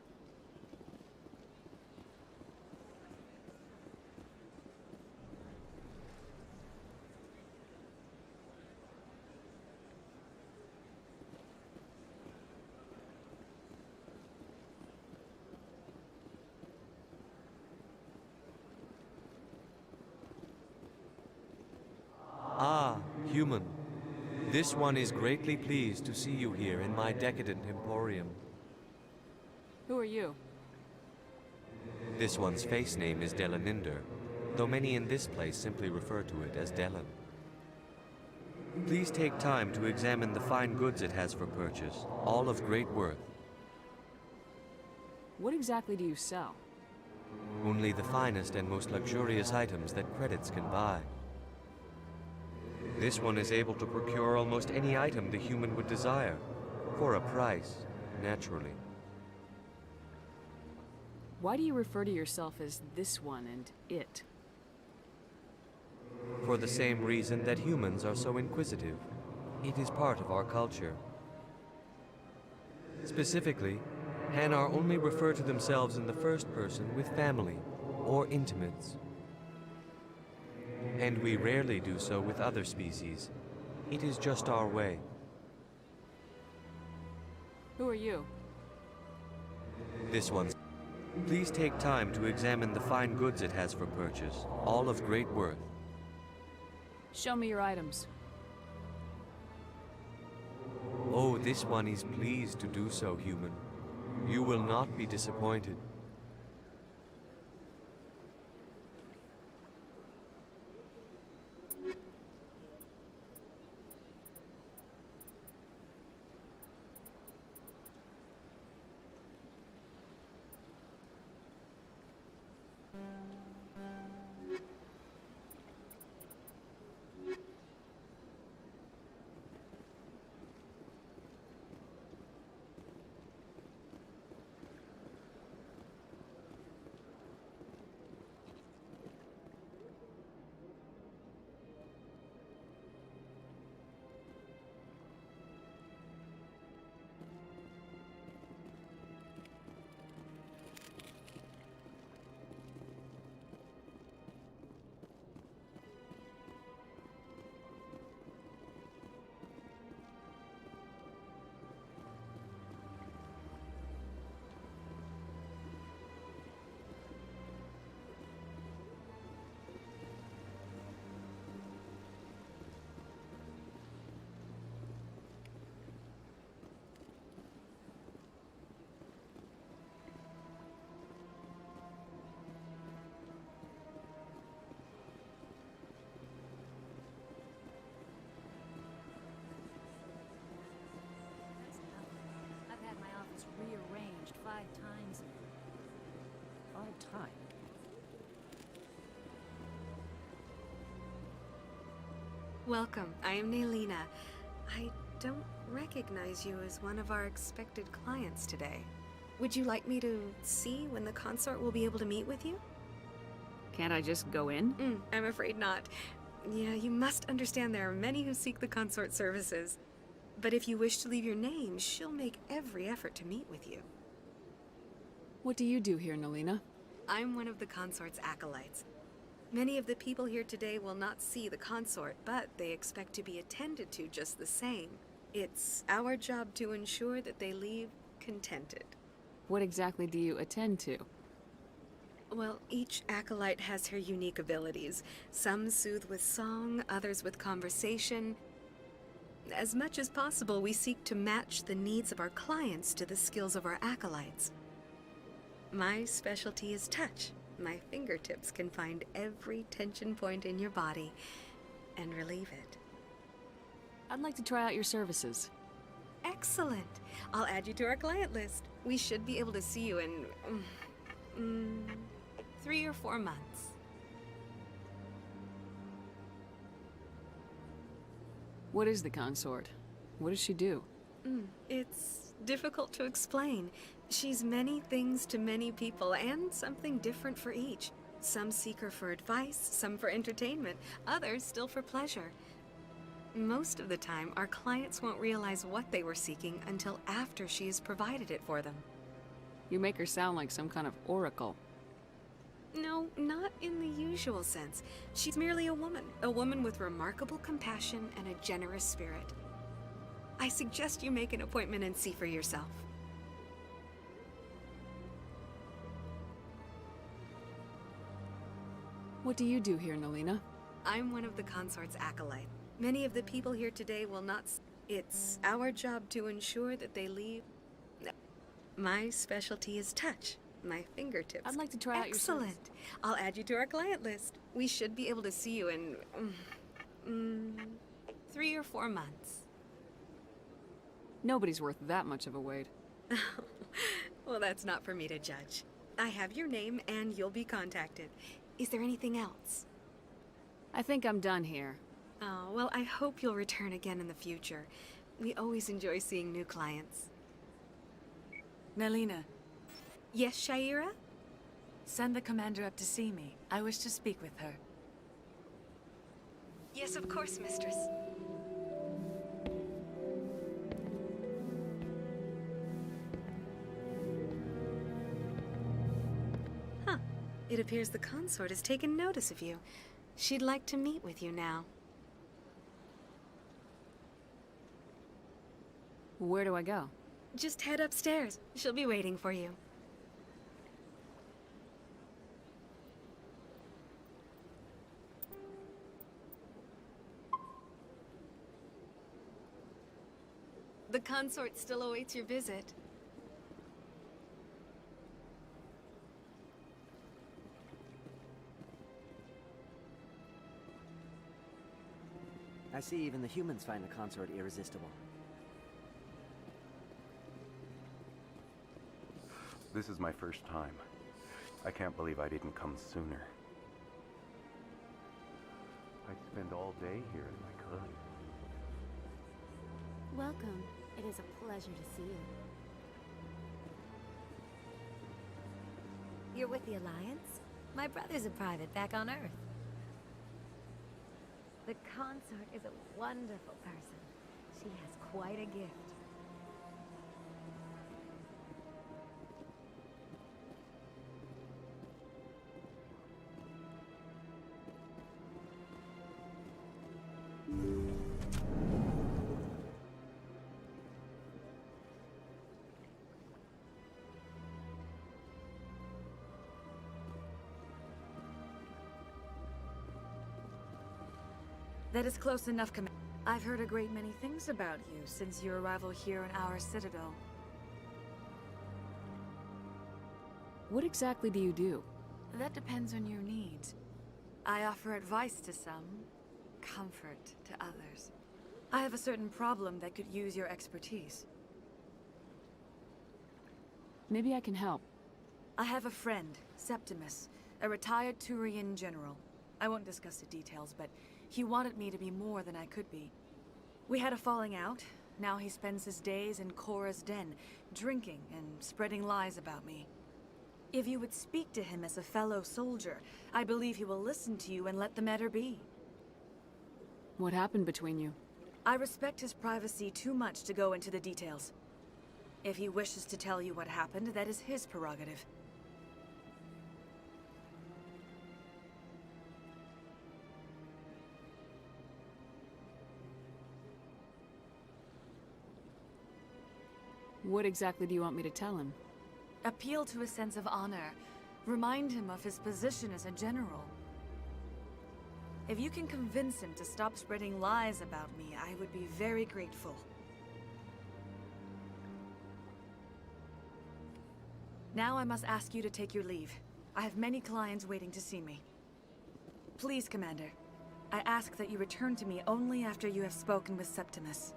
Ah, human. This one is greatly pleased to see you here in my decadent emporium. Who are you? This one's face name is Delaninder, though many in this place simply refer to it as Delan. Please take time to examine the fine goods it has for purchase, all of great worth. What exactly do you sell? Only the finest and most luxurious items that credits can buy. This one is able to procure almost any item the human would desire, for a price, naturally. Why do you refer to yourself as this one and it? For the same reason that humans are so inquisitive. It is part of our culture. Specifically, Hanar only refer to themselves in the first person with family or intimates. And we rarely do so with other species. It is just our way. Who are you? This one's... Please take time to examine the fine goods it has for purchase, all of great worth. Show me your items. Oh, this one is pleased to do so, human. You will not be disappointed. I've had my office rearranged 5 times. 5 times? Welcome. I am Naylina. I don't recognize you as one of our expected clients today. Would you like me to see when the consort will be able to meet with you? Can't I just go in? I'm afraid not. Yeah, you must understand there are many who seek the consort services. But if you wish to leave your name, she'll make every effort to meet with you. What do you do here, Naylina? I'm one of the consort's acolytes. Many of the people here today will not see the consort, but they expect to be attended to just the same. It's our job to ensure that they leave contented. What exactly do you attend to? Well, each acolyte has her unique abilities. Some soothe with song, others with conversation. As much as possible, we seek to match the needs of our clients to the skills of our acolytes. My specialty is touch. My fingertips can find every tension point in your body and relieve it. I'd like to try out your services. Excellent. I'll add you to our client list. We should be able to see you in 3 or 4 months. What is the consort? What does she do? It's difficult to explain. She's many things to many people, and something different for each. Some seek her for advice, some for entertainment, others still for pleasure. Most of the time, our clients won't realize what they were seeking until after she has provided it for them. You make her sound like some kind of oracle. No, not in the usual sense. She's merely a woman with remarkable compassion and a generous spirit. I suggest you make an appointment and see for yourself. What do you do here, Naylina? I'm one of the consort's acolytes. Many of the people here today will not... It's our job to ensure that they leave... My specialty is touch. My fingertips... I'd like to try out your service. Excellent. I'll add you to our client list. We should be able to see you in... 3 or 4 months. Nobody's worth that much of a wait. Well, that's not for me to judge. I have your name and you'll be contacted. Is there anything else? I think I'm done here. Oh, well, I hope you'll return again in the future. We always enjoy seeing new clients. Naylina. Yes, Shaira? Send the commander up to see me. I wish to speak with her. Yes, of course, mistress. Huh. It appears the consort has taken notice of you. She'd like to meet with you now. Where do I go? Just head upstairs. She'll be waiting for you. The consort still awaits your visit. I see even the humans find the consort irresistible. This is my first time. I can't believe I didn't come sooner. I'd spend all day here if I could. Welcome. It is a pleasure to see you. You're with the Alliance? My brother's a private back on Earth. The consort is a wonderful person. She has quite a gift. That is close enough, Commander. I've heard a great many things about you since your arrival here in our citadel. What exactly do you do? That depends on your needs. I offer advice to some, comfort to others. I have a certain problem that could use your expertise. Maybe I can help. I have a friend, Septimus, a retired Turian general. I won't discuss the details, but he wanted me to be more than I could be. We had a falling out. Now he spends his days in Korra's den, drinking and spreading lies about me. If you would speak to him as a fellow soldier, I believe he will listen to you and let the matter be. What happened between you? I respect his privacy too much to go into the details. If he wishes to tell you what happened, that is his prerogative. What exactly do you want me to tell him? Appeal to a sense of honor. Remind him of his position as a general. If you can convince him to stop spreading lies about me, I would be very grateful. Now I must ask you to take your leave. I have many clients waiting to see me. Please, Commander. I ask that you return to me only after you have spoken with Septimus.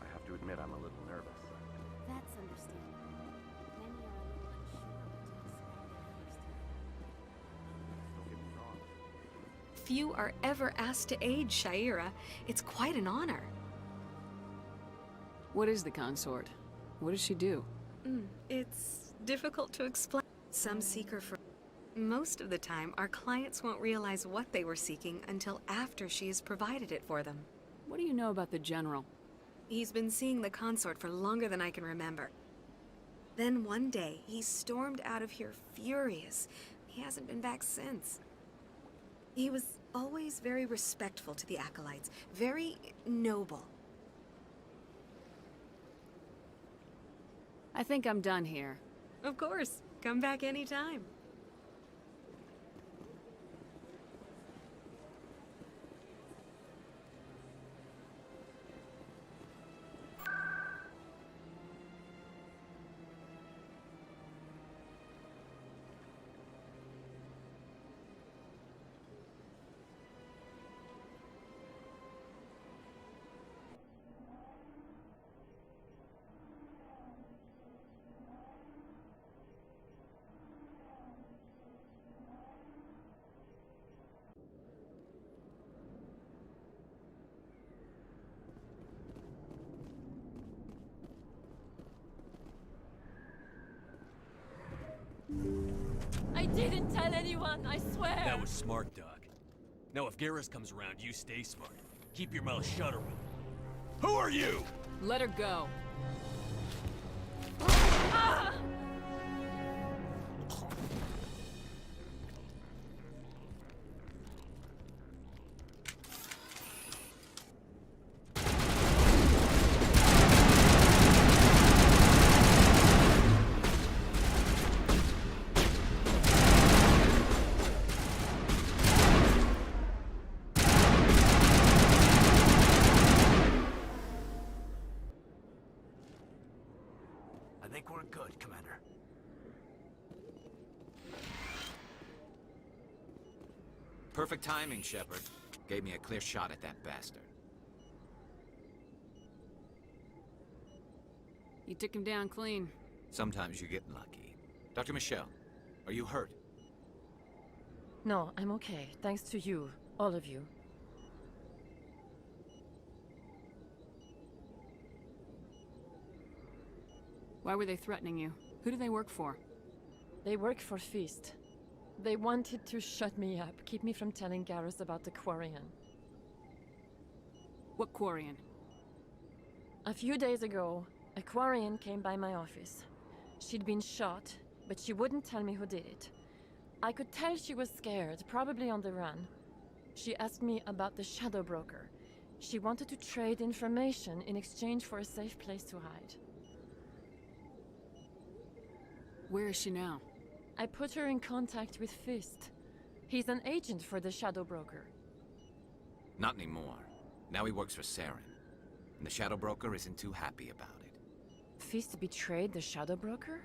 I have to admit I'm a little nervous. That's understandable. Many are a little unsure what to expect at first. Don't get me wrong. Few are ever asked to aid Shaira. It's quite an honor. What is the consort? What does she do? It's difficult to explain. Some seek her for... Most of the time, our clients won't realize what they were seeking until after she has provided it for them. What do you know about the General? He's been seeing the consort for longer than I can remember. Then one day, he stormed out of here furious. He hasn't been back since. He was always very respectful to the acolytes, very noble. I think I'm done here. Of course. Come back anytime. I didn't tell anyone, I swear! That was smart, Doc. Now if Garrus comes around, you stay smart. Keep your mouth shut, or we'll... Who are you? Let her go. I think we're good, Commander. Perfect timing, Shepard. Gave me a clear shot at that bastard. You took him down clean. Sometimes you get lucky. Dr. Michelle, are you hurt? No, I'm okay. Thanks to you. All of you. Why were they threatening you? Who do they work for? They work for Feast. They wanted to shut me up, keep me from telling Garrus about the Quarian. What Quarian? A few days ago, a Quarian came by my office. She'd been shot, but she wouldn't tell me who did it. I could tell she was scared, probably on the run. She asked me about the Shadow Broker. She wanted to trade information in exchange for a safe place to hide. Where is she now? I put her in contact with Fist. He's an agent for the Shadow Broker. Not anymore. Now he works for Saren. And the Shadow Broker isn't too happy about it. Fist betrayed the Shadow Broker?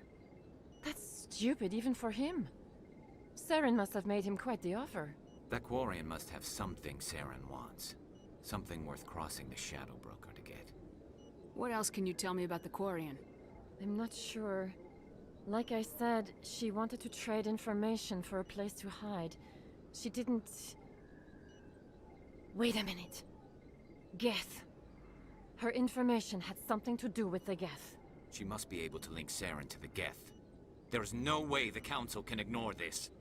That's stupid even for him. Saren must have made him quite the offer. That Quarian must have something Saren wants. Something worth crossing the Shadow Broker to get. What else can you tell me about the Quarian? I'm not sure. Like I said, she wanted to trade information for a place to hide. She didn't... Wait a minute. Geth. Her information had something to do with the Geth. She must be able to link Saren to the Geth. There is no way the Council can ignore this.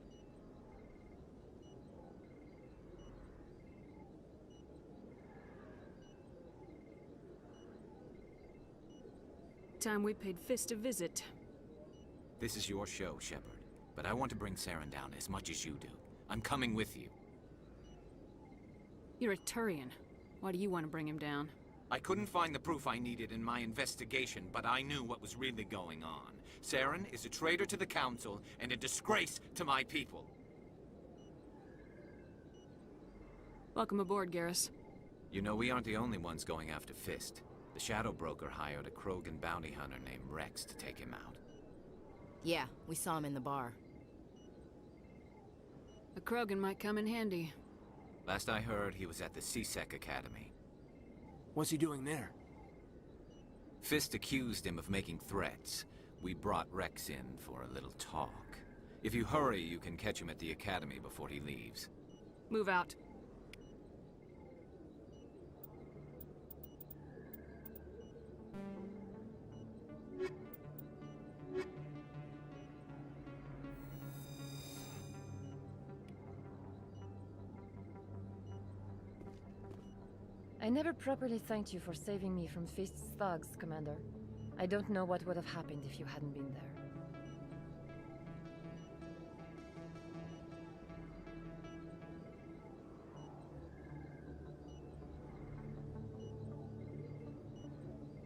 Time we paid Fist a visit. This is your show, Shepard. But I want to bring Saren down as much as you do. I'm coming with you. You're a Turian. Why do you want to bring him down? I couldn't find the proof I needed in my investigation, but I knew what was really going on. Saren is a traitor to the Council and a disgrace to my people. Welcome aboard, Garrus. You know, we aren't the only ones going after Fist. The Shadow Broker hired a Krogan bounty hunter named Rex to take him out. Yeah, we saw him in the bar. A Krogan might come in handy. Last I heard, he was at the CSEC Academy. What's he doing there? Fist accused him of making threats. We brought Rex in for a little talk. If you hurry, you can catch him at the Academy before he leaves. Move out. I never properly thanked you for saving me from Fist's thugs, Commander. I don't know what would have happened if you hadn't been there.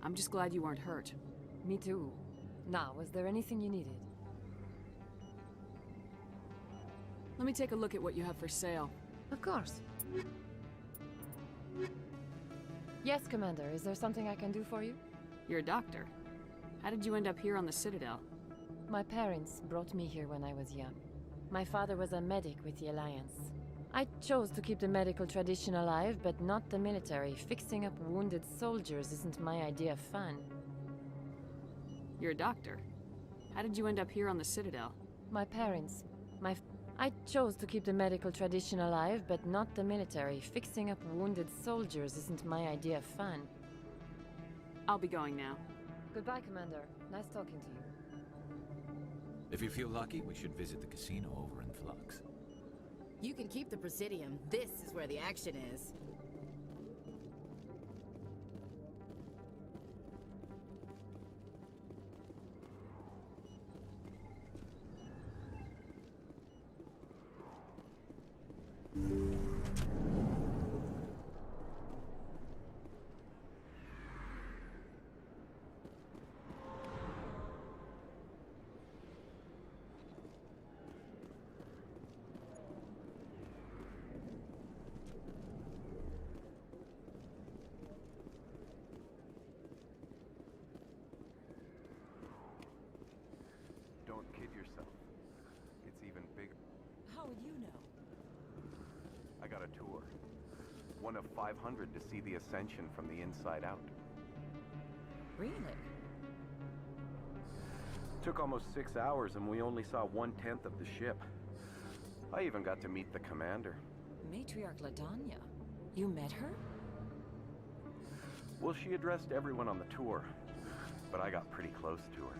I'm just glad you weren't hurt. Me too. Now, was there anything you needed? Let me take a look at what you have for sale. Of course. Yes, Commander. Is there something I can do for you? You're a doctor. How did you end up here on the Citadel? My parents brought me here when I was young. My father was a medic with the Alliance. I chose to keep the medical tradition alive, but not the military. Fixing up wounded soldiers isn't my idea of fun. You're a doctor. How did you end up here on the Citadel? My parents. I chose to keep the medical tradition alive, but not the military. Fixing up wounded soldiers isn't my idea of fun. I'll be going now. Goodbye, Commander. Nice talking to you. If you feel lucky, we should visit the casino over in Flux. You can keep the Presidium. This is where the action is. one of 500 to see the Ascension from the inside out. Really? Took almost 6 hours and we only saw 1/10 of the ship. I even got to meet the commander. Matriarch Ladanya? You met her? Well, she addressed everyone on the tour, but I got pretty close to her.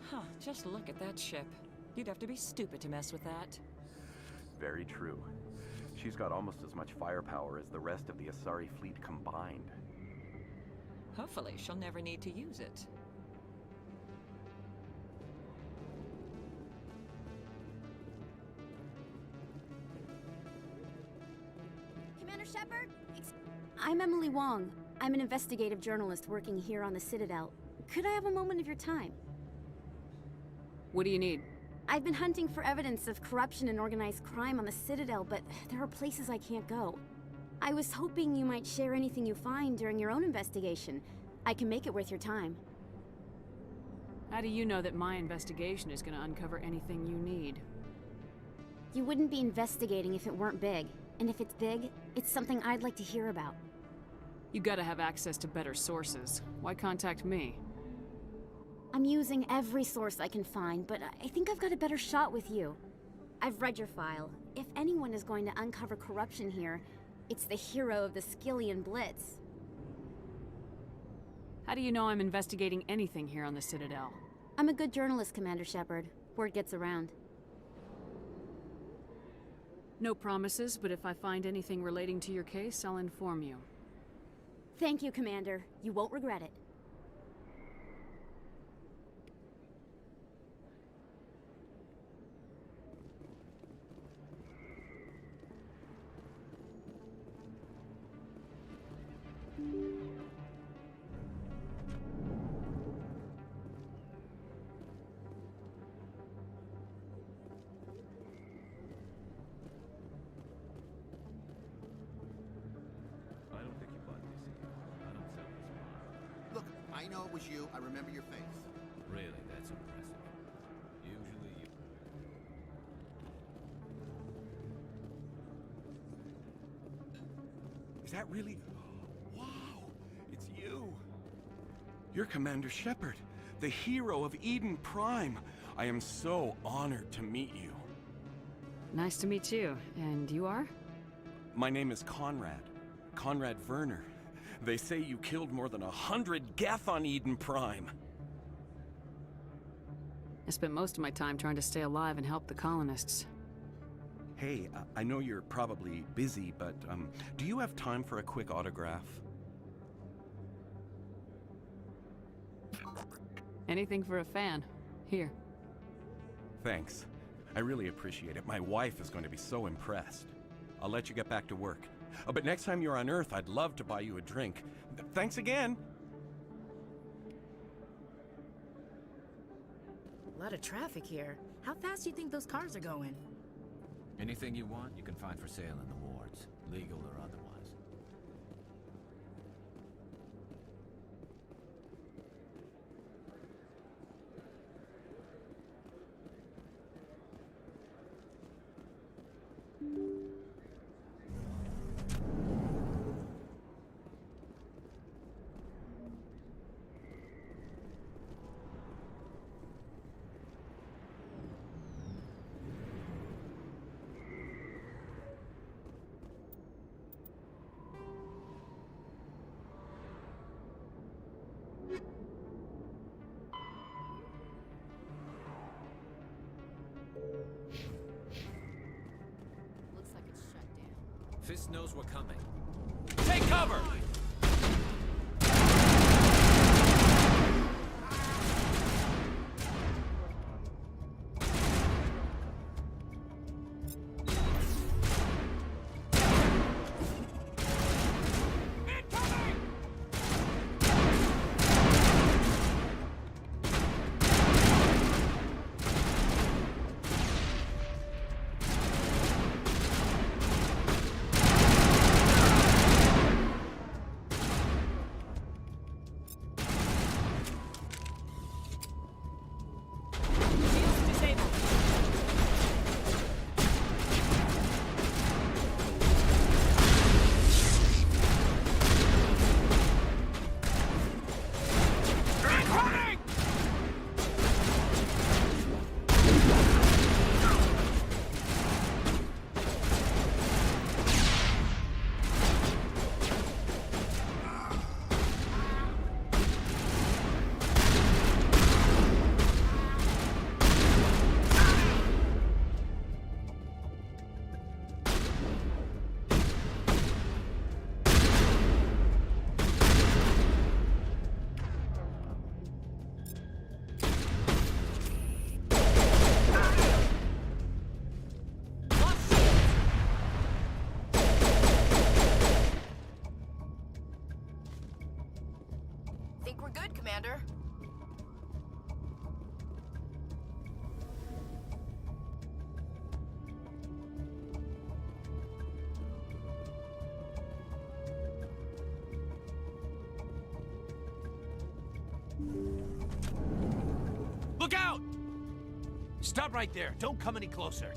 Huh, just look at that ship. You'd have to be stupid to mess with that. Very true. She's got almost as much firepower as the rest of the Asari fleet combined. Hopefully, she'll never need to use it. Commander Shepard? I'm Emily Wong. I'm an investigative journalist working here on the Citadel. Could I have a moment of your time? What do you need? I've been hunting for evidence of corruption and organized crime on the Citadel, but there are places I can't go. I was hoping you might share anything you find during your own investigation. I can make it worth your time. How do you know that my investigation is going to uncover anything you need? You wouldn't be investigating if it weren't big. And if it's big, it's something I'd like to hear about. You gotta have access to better sources. Why contact me? I'm using every source I can find, but I think I've got a better shot with you. I've read your file. If anyone is going to uncover corruption here, it's the hero of the Skillian Blitz. How do you know I'm investigating anything here on the Citadel? I'm a good journalist, Commander Shepard. Word gets around. No promises, but if I find anything relating to your case, I'll inform you. Thank you, Commander. You won't regret it. I know it was you. I remember your face. Really, that's impressive. Usually you... Is that really... Wow! It's you! You're Commander Shepard, the hero of Eden Prime. I am so honored to meet you. Nice to meet you. And you are? My name is Conrad. Conrad Werner. They say you killed more than 100 Geth on Eden Prime. I spent most of my time trying to stay alive and help the colonists. Hey, I know you're probably busy, but do you have time for a quick autograph? Anything for a fan. Here. Thanks. I really appreciate it. My wife is going to be so impressed. I'll let you get back to work. But next time you're on Earth, I'd love to buy you a drink. Thanks again! A lot of traffic here. How fast do you think those cars are going? Anything you want, you can find for sale in the wards, legal or otherwise. Looks like it's shut down. Fist knows we're coming. Take cover! Commander. Look out! Stop right there. Don't come any closer.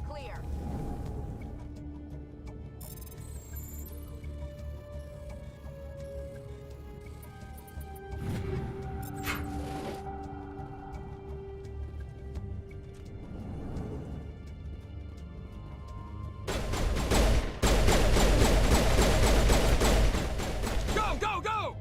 Clear. Go, go, go!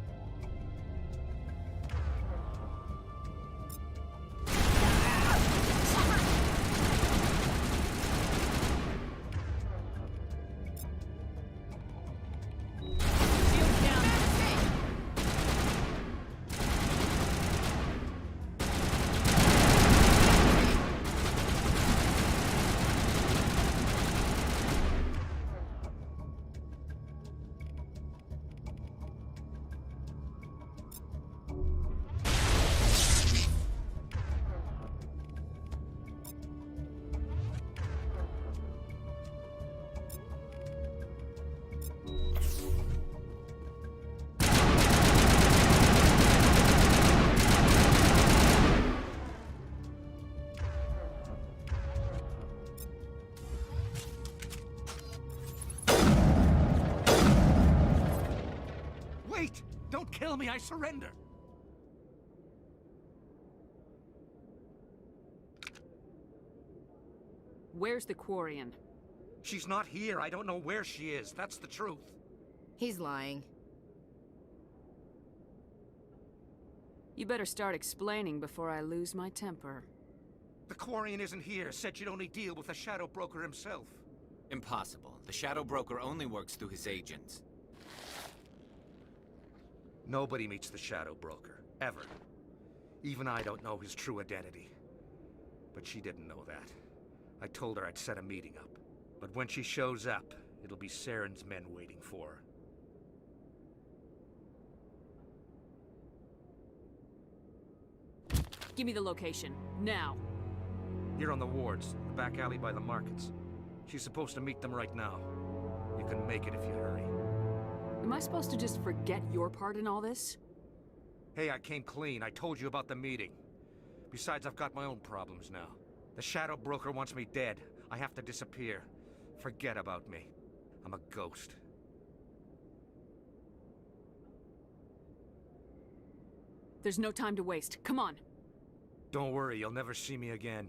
Wait! Don't kill me, I surrender! Where's the Quarian? She's not here. I don't know where she is. That's the truth. He's lying. You better start explaining before I lose my temper. The Quarian isn't here. Said she'd only deal with the Shadow Broker himself. Impossible. The Shadow Broker only works through his agents. Nobody meets the Shadow Broker. Ever. Even I don't know his true identity. But she didn't know that. I told her I'd set a meeting up. But when she shows up, it'll be Saren's men waiting for her. Give me the location, now. Here on the wards, the back alley by the markets. She's supposed to meet them right now. You can make it if you hurry. Am I supposed to just forget your part in all this? Hey, I came clean. I told you about the meeting. Besides, I've got my own problems now. The Shadow Broker wants me dead. I have to disappear. Forget about me. I'm a ghost. There's no time to waste. Come on. Don't worry, you'll never see me again.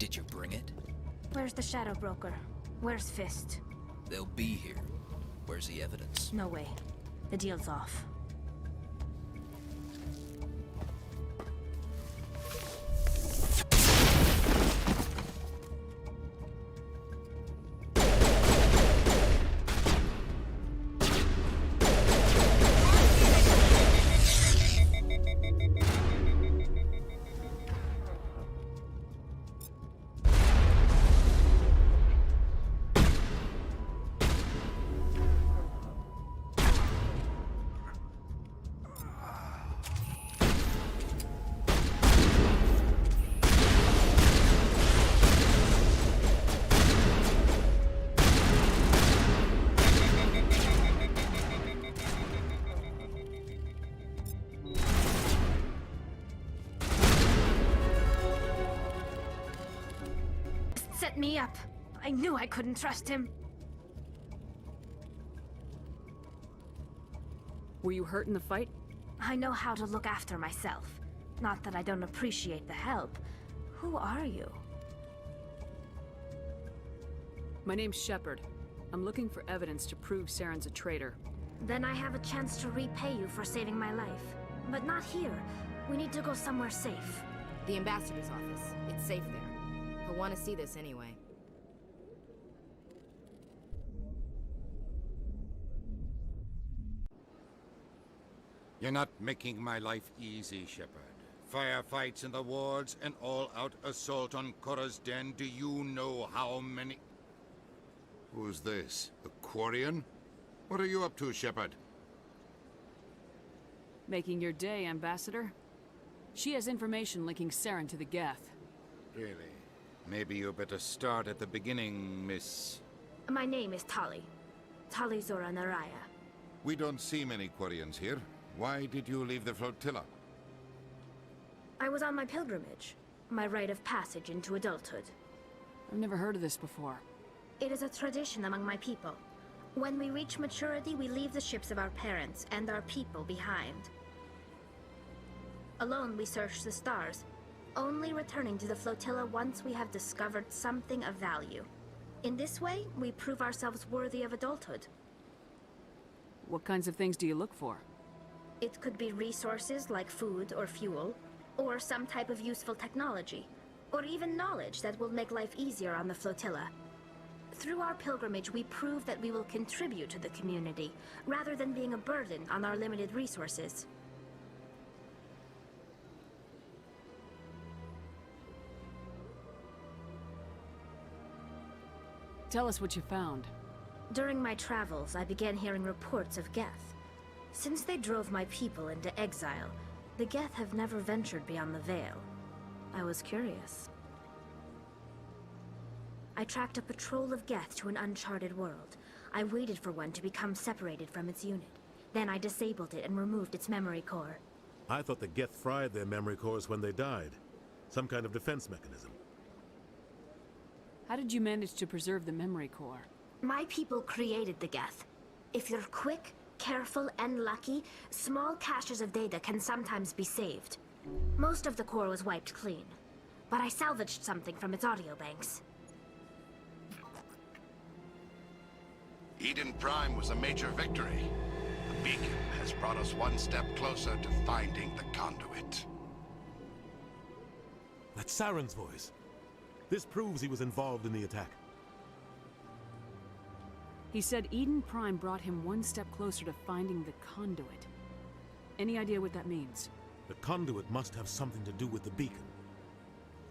Did you bring it? Where's the Shadow Broker? Where's Fist? They'll be here. Where's the evidence? No way. The deal's off. Set me up. I knew I couldn't trust him. Were you hurt in the fight? I know how to look after myself. Not that I don't appreciate the help. Who are you? My name's Shepard. I'm looking for evidence to prove Saren's a traitor. Then I have a chance to repay you for saving my life. But not here. We need to go somewhere safe. The ambassador's office. It's safe there. He'll want to see this anyway. You're not making my life easy, Shepard. Firefights in the wards, an all-out assault on Korra's den. Do you know how many... Who's this? The Quarian? What are you up to, Shepard? Making your day, Ambassador. She has information linking Saren to the Geth. Really? Maybe you better start at the beginning, Miss... My name is Tali. Tali Zora Naraya. We don't see many Quarians here. Why did you leave the flotilla? I was on my pilgrimage. My rite of passage into adulthood. I've never heard of this before. It is a tradition among my people. When we reach maturity, we leave the ships of our parents and our people behind. Alone, we search the stars, only returning to the flotilla once we have discovered something of value. In this way, we prove ourselves worthy of adulthood. What kinds of things do you look for? It could be resources like food or fuel, or some type of useful technology, or even knowledge that will make life easier on the flotilla. Through our pilgrimage, we prove that we will contribute to the community, rather than being a burden on our limited resources. Tell us what you found. During my travels, I began hearing reports of Geth. Since they drove my people into exile, the Geth have never ventured beyond the Veil. I was curious. I tracked a patrol of Geth to an uncharted world. I waited for one to become separated from its unit. Then I disabled it and removed its memory core. I thought the Geth fried their memory cores when they died. Some kind of defense mechanism. How did you manage to preserve the memory core? My people created the Geth. If you're quick, careful, and lucky, small caches of data can sometimes be saved. Most of the core was wiped clean, but I salvaged something from its audio banks. Eden Prime was a major victory. The beacon has brought us one step closer to finding the conduit. That's Saren's voice. This proves he was involved in the attack. He said Eden Prime brought him one step closer to finding the conduit. Any idea what that means? The conduit must have something to do with the beacon.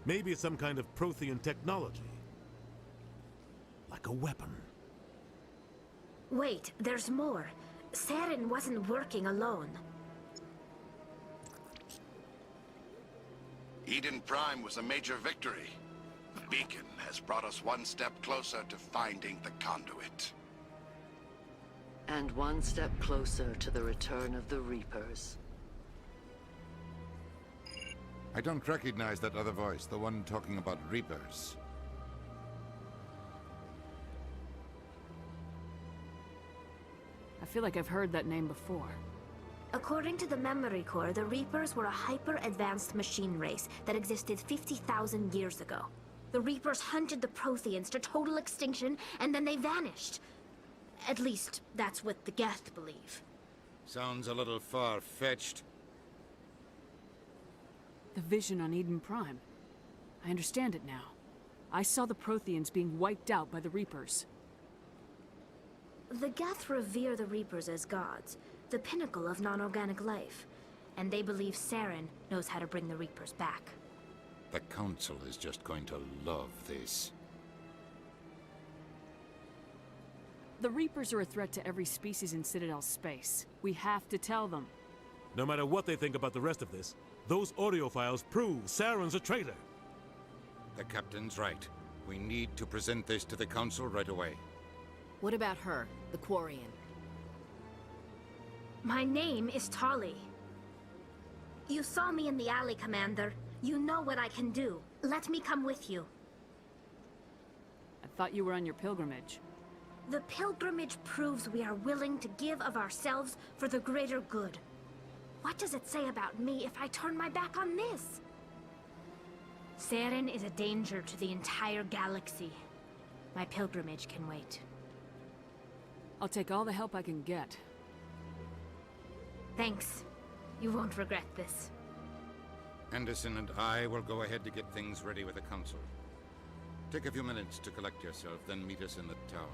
Maybe it's some kind of Prothean technology. Like a weapon. Wait, there's more. Saren wasn't working alone. Eden Prime was a major victory. The beacon has brought us one step closer to finding the conduit. And one step closer to the return of the Reapers. I don't recognize that other voice, the one talking about Reapers. I feel like I've heard that name before. According to the memory core, the Reapers were a hyper-advanced machine race that existed 50,000 years ago. The Reapers hunted the Protheans to total extinction, and then they vanished. At least, that's what the Geth believe. Sounds a little far-fetched. The vision on Eden Prime. I understand it now. I saw the Protheans being wiped out by the Reapers. The Geth revere the Reapers as gods, the pinnacle of non-organic life. And they believe Saren knows how to bring the Reapers back. The Council is just going to love this. The Reapers are a threat to every species in Citadel space. We have to tell them. No matter what they think about the rest of this, those audio files prove Saren's a traitor. The Captain's right. We need to present this to the Council right away. What about her, the Quarian? My name is Tali. You saw me in the alley, Commander. You know what I can do. Let me come with you. I thought you were on your pilgrimage. The pilgrimage proves we are willing to give of ourselves for the greater good. What does it say about me if I turn my back on this? Saren is a danger to the entire galaxy. My pilgrimage can wait. I'll take all the help I can get. Thanks. You won't regret this. Anderson and I will go ahead to get things ready with the Council. Take a few minutes to collect yourself, then meet us in the tower.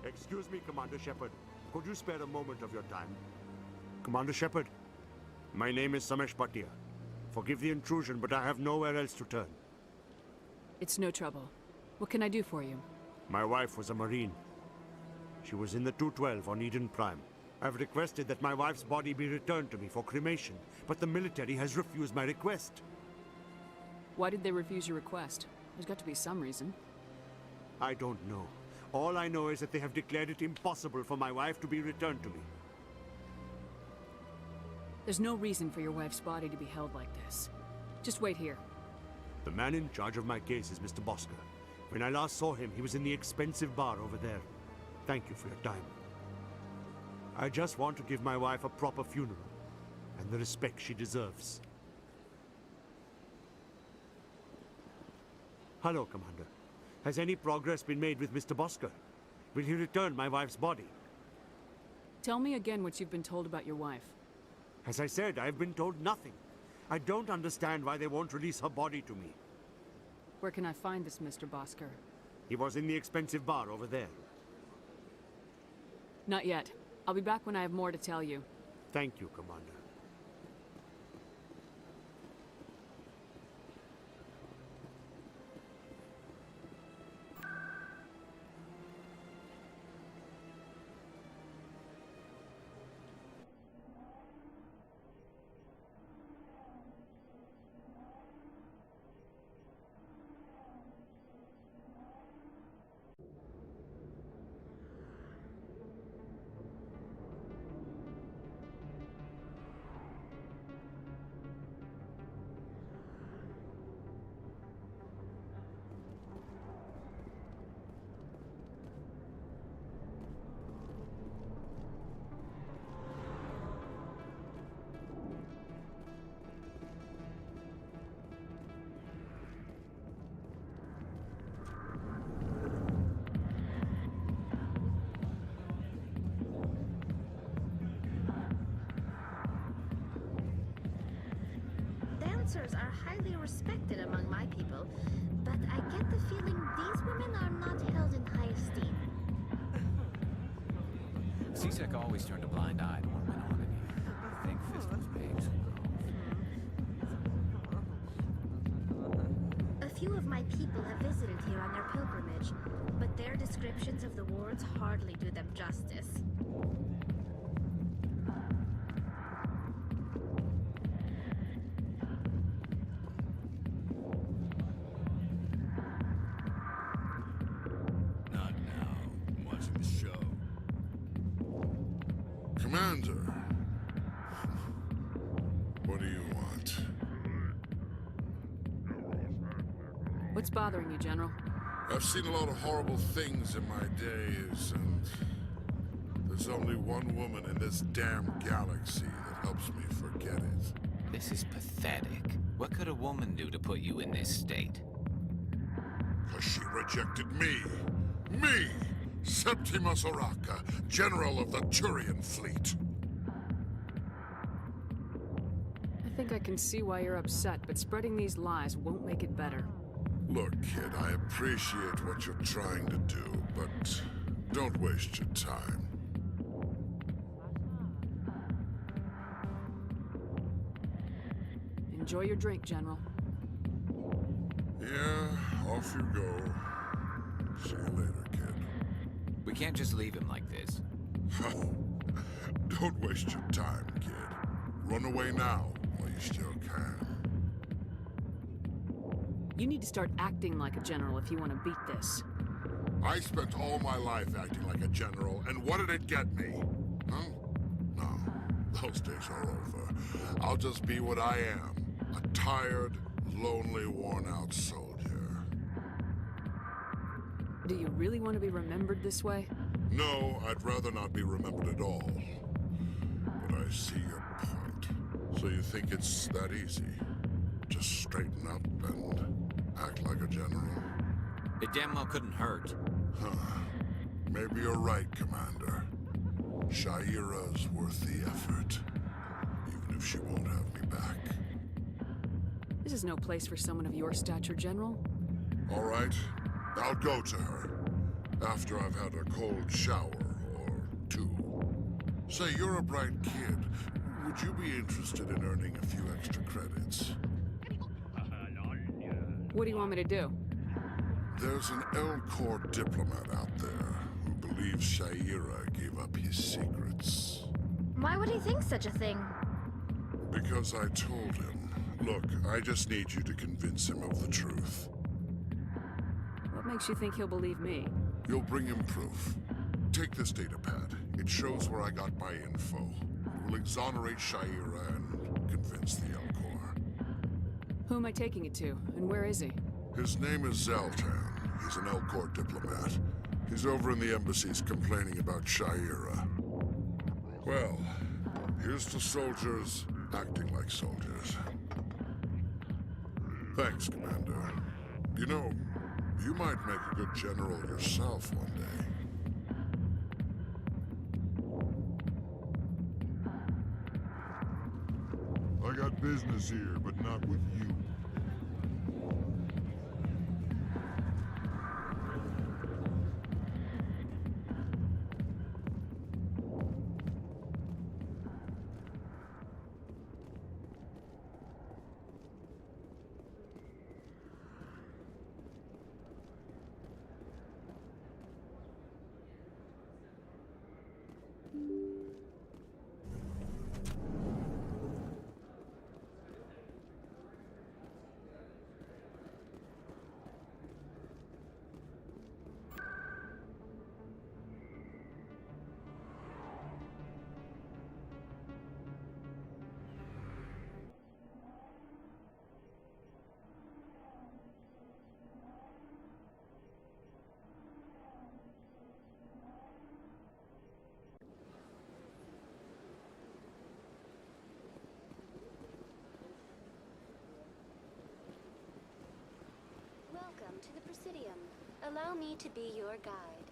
Excuse me, Commander Shepard. Could you spare a moment of your time? Commander Shepard, my name is Samesh Bhatia. Forgive the intrusion, but I have nowhere else to turn. It's no trouble. What can I do for you? My wife was a Marine. She was in the 212 on Eden Prime. I've requested that my wife's body be returned to me for cremation, but the military has refused my request. Why did they refuse your request? There's got to be some reason. I don't know. All I know is that they have declared it impossible for my wife to be returned to me. There's no reason for your wife's body to be held like this. Just wait here. The man in charge of my case is Mr. Bosker. When I last saw him, he was in the expensive bar over there. Thank you for your time. I just want to give my wife a proper funeral, and the respect she deserves. Hello, Commander. Has any progress been made with Mr. Bosker? Will he return my wife's body? Tell me again what you've been told about your wife. As I said, I've been told nothing. I don't understand why they won't release her body to me. Where can I find this Mr. Bosker? He was in the expensive bar over there. Not yet. I'll be back when I have more to tell you. Thank you, Commander. Dancers are highly respected among my people, but I get the feeling these women are not held in high C-Sec always turned a blind eye to what went on in here. I think Fist was paying some A few of my people have visited here on their pilgrimage, but their descriptions of the wards hardly do them justice. Not now. I'm watching the show. Commander. What do you want? What's bothering you, General? I've seen a lot of horrible things in my days, and there's only one woman in this damn galaxy that helps me forget it. This is pathetic. What could a woman do to put you in this state? 'Cause she rejected me. Me! Septimus Oraka, General of the Turian Fleet. I think I can see why you're upset, but spreading these lies won't make it better. Look, kid, I appreciate what you're trying to do, but don't waste your time. Enjoy your drink, General. Yeah, off you go. See you later, kid. We can't just leave him like this. Don't waste your time, kid. Run away now, while you still can. You need to start acting like a general if you want to beat this. I spent all my life acting like a general, and what did it get me? Huh? No, those days are over. I'll just be what I am. A tired, lonely, worn-out soldier. Do you really want to be remembered this way? No, I'd rather not be remembered at all. But I see your point. So you think it's that easy? Just straighten up and act like a general? It damn well couldn't hurt. Huh. Maybe you're right, Commander. Shaira's worth the effort. Even if she won't have me back. This is no place for someone of your stature, General. All right. I'll go to her. After I've had a cold shower or two. Say, you're a bright kid. Would you be interested in earning a few extra credits? What do you want me to do? There's an L-Corps diplomat out there who believes Shaira gave up his secrets. Why would he think such a thing? Because I told him. Look, I just need you to convince him of the truth. What makes you think he'll believe me? You'll bring him proof. Take this datapad. It shows where I got my info. It will exonerate Shaira and convince the L-Corps. Who am I taking it to, and where is he? His name is Zoltan. He's an L-Corps diplomat. He's over in the embassies complaining about Shaira. Well, here's to soldiers acting like soldiers. Thanks, Commander. You know, you might make a good general yourself one day. I got business here, but not with you. Welcome to the Presidium. Allow me to be your guide.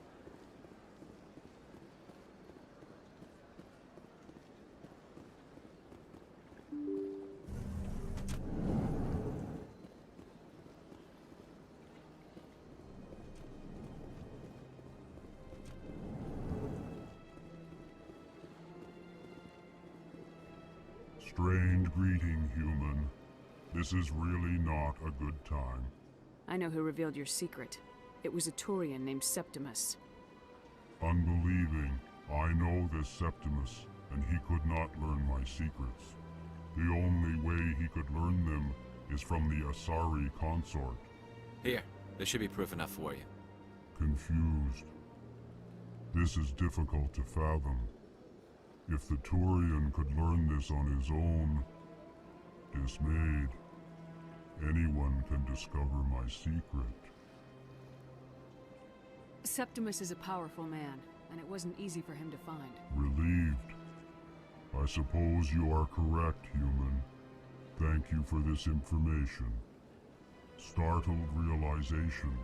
Strange greeting, human. This is really not a good time. I know who revealed your secret. It was a Turian named Septimus. Unbelieving, I know this Septimus, and he could not learn my secrets. The only way he could learn them is from the Asari consort. Here, there should be proof enough for you. Confused. This is difficult to fathom. If the Turian could learn this on his own, dismayed, anyone can discover my secret. Septimus is a powerful man, and it wasn't easy for him to find. Relieved. I suppose you are correct, human. Thank you for this information. Startled realization.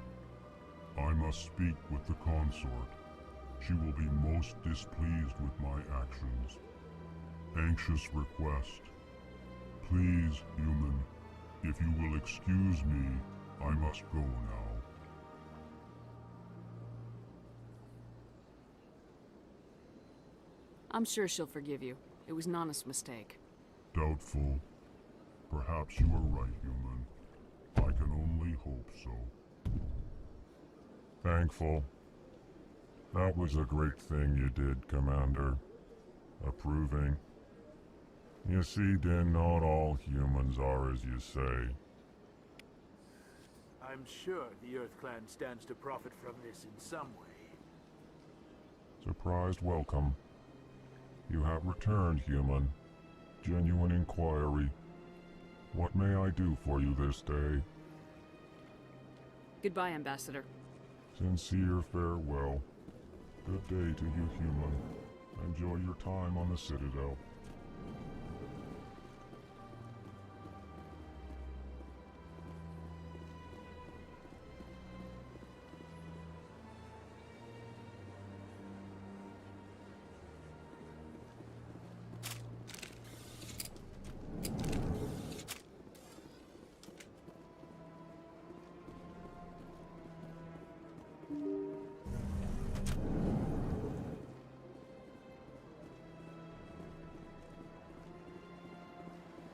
I must speak with the consort. She will be most displeased with my actions. Anxious request. Please, human, if you will excuse me, I must go now. I'm sure she'll forgive you. It was an honest mistake. Doubtful. Perhaps you are right, human. I can only hope so. Thankful. That was a great thing you did, Commander. Approving. You see, Din, not all humans are as you say. I'm sure the Earth Clan stands to profit from this in some way. Surprised welcome. You have returned, human. Genuine inquiry. What may I do for you this day? Goodbye, Ambassador. Sincere farewell. Good day to you, human. Enjoy your time on the Citadel.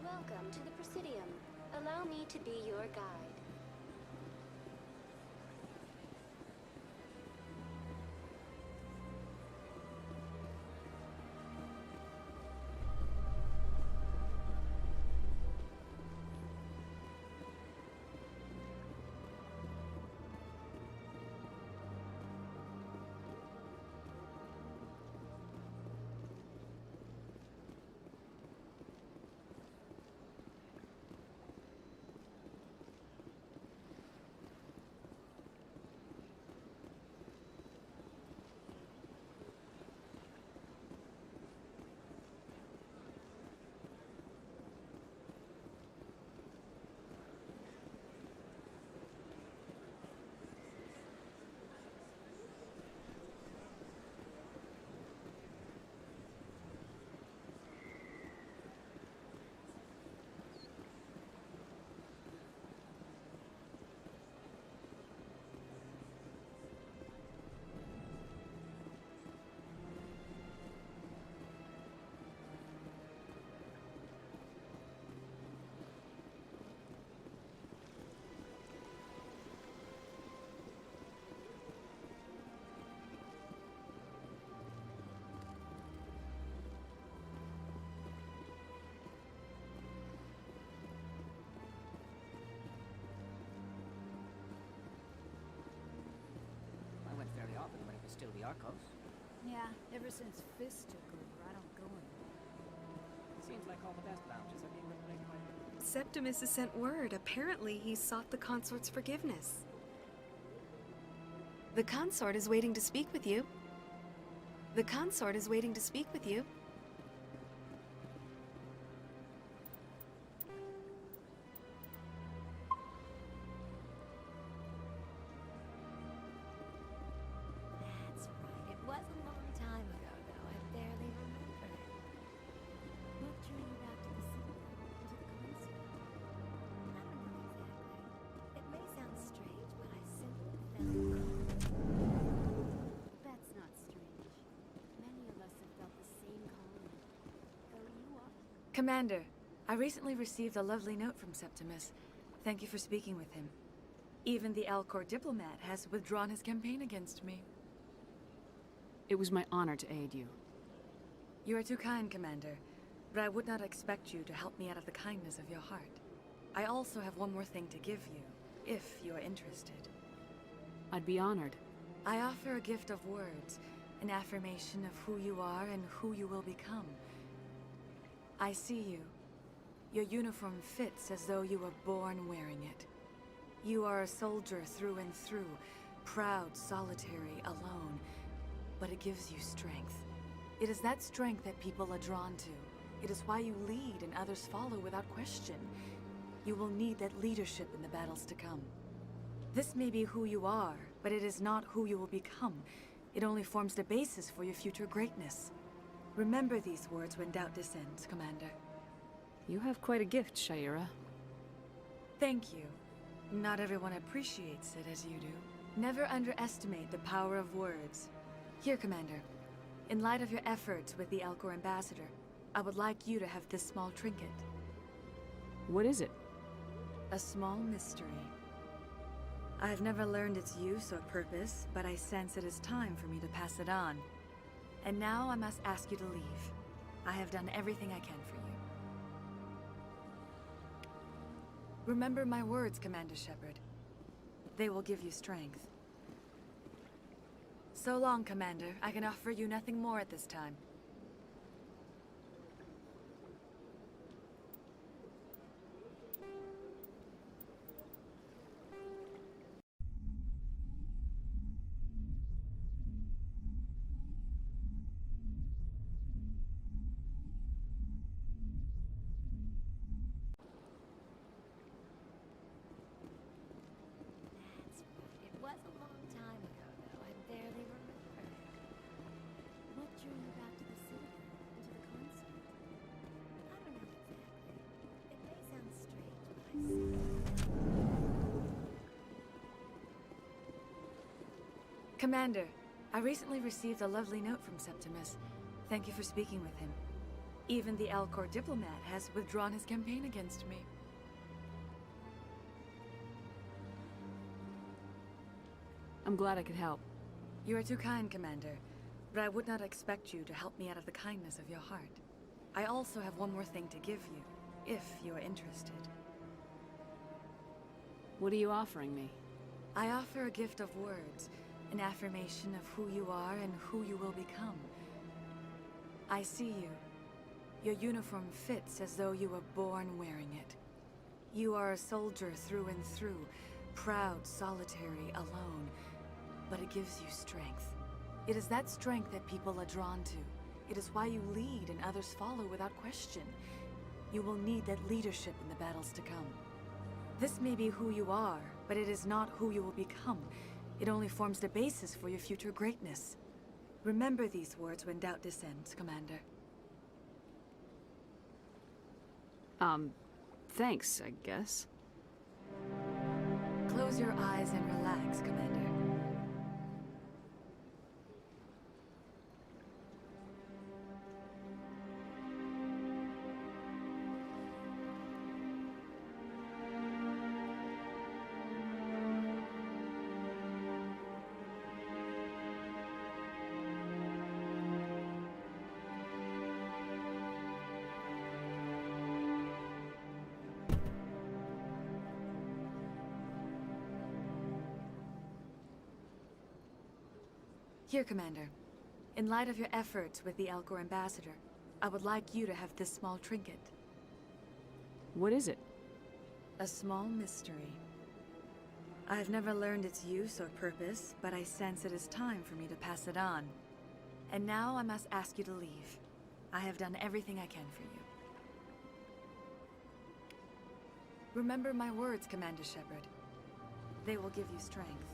Welcome to the Presidium. Allow me to be your guide. Often when it was still the Arcos. Yeah, ever since Fist took over, I don't go anymore. Seems like all the best lounges are being regulated by... Septimus has sent word. Apparently, he sought the consort's forgiveness. The consort is waiting to speak with you. The consort is waiting to speak with you. That's not strange. Many of us have felt the same Commander, I recently received a lovely note from Septimus. Thank you for speaking with him. Even the Alcor diplomat has withdrawn his campaign against me. It was my honor to aid you. You are too kind, Commander, but I would not expect you to help me out of the kindness of your heart. I also have one more thing to give you, if you are interested. I'd be honored. I offer a gift of words, an affirmation of who you are and who you will become. I see you. Your uniform fits as though you were born wearing it. You are a soldier through and through, proud, solitary, alone, but it gives you strength. It is that strength that people are drawn to. It is why you lead and others follow without question. You will need that leadership in the battles to come. This may be who you are, but it is not who you will become. It only forms the basis for your future greatness. Remember these words when doubt descends, Commander. You have quite a gift, Shaira. Thank you. Not everyone appreciates it as you do. Never underestimate the power of words. Here, Commander. In light of your efforts with the Alcor ambassador, I would like you to have this small trinket. What is it? A small mystery. I have never learned its use or purpose, but I sense it is time for me to pass it on. And now I must ask you to leave. I have done everything I can for you. Remember my words, Commander Shepard. They will give you strength. So long, Commander. I can offer you nothing more at this time. It was a long time ago, though. I barely remember. What drew you back to the city? To the concert? I don't know exactly. It may sound strange, but I see. Commander, I recently received a lovely note from Septimus. Thank you for speaking with him. Even the Alcor diplomat has withdrawn his campaign against me. I'm glad I could help. You are too kind, Commander, but I would not expect you to help me out of the kindness of your heart. I also have one more thing to give you, if you are interested. What are you offering me? I offer a gift of words, an affirmation of who you are and who you will become. I see you. Your uniform fits as though you were born wearing it. You are a soldier through and through, proud, solitary, alone, but it gives you strength. It is that strength that people are drawn to. It is why you lead and others follow without question. You will need that leadership in the battles to come. This may be who you are, but it is not who you will become. It only forms the basis for your future greatness. Remember these words when doubt descends, Commander. Thanks, I guess. Close your eyes and relax, Commander. Here, Commander. In light of your efforts with the Alcor ambassador, I would like you to have this small trinket. What is it? A small mystery. I have never learned its use or purpose, but I sense it is time for me to pass it on. And now I must ask you to leave. I have done everything I can for you. Remember my words, Commander Shepard. They will give you strength.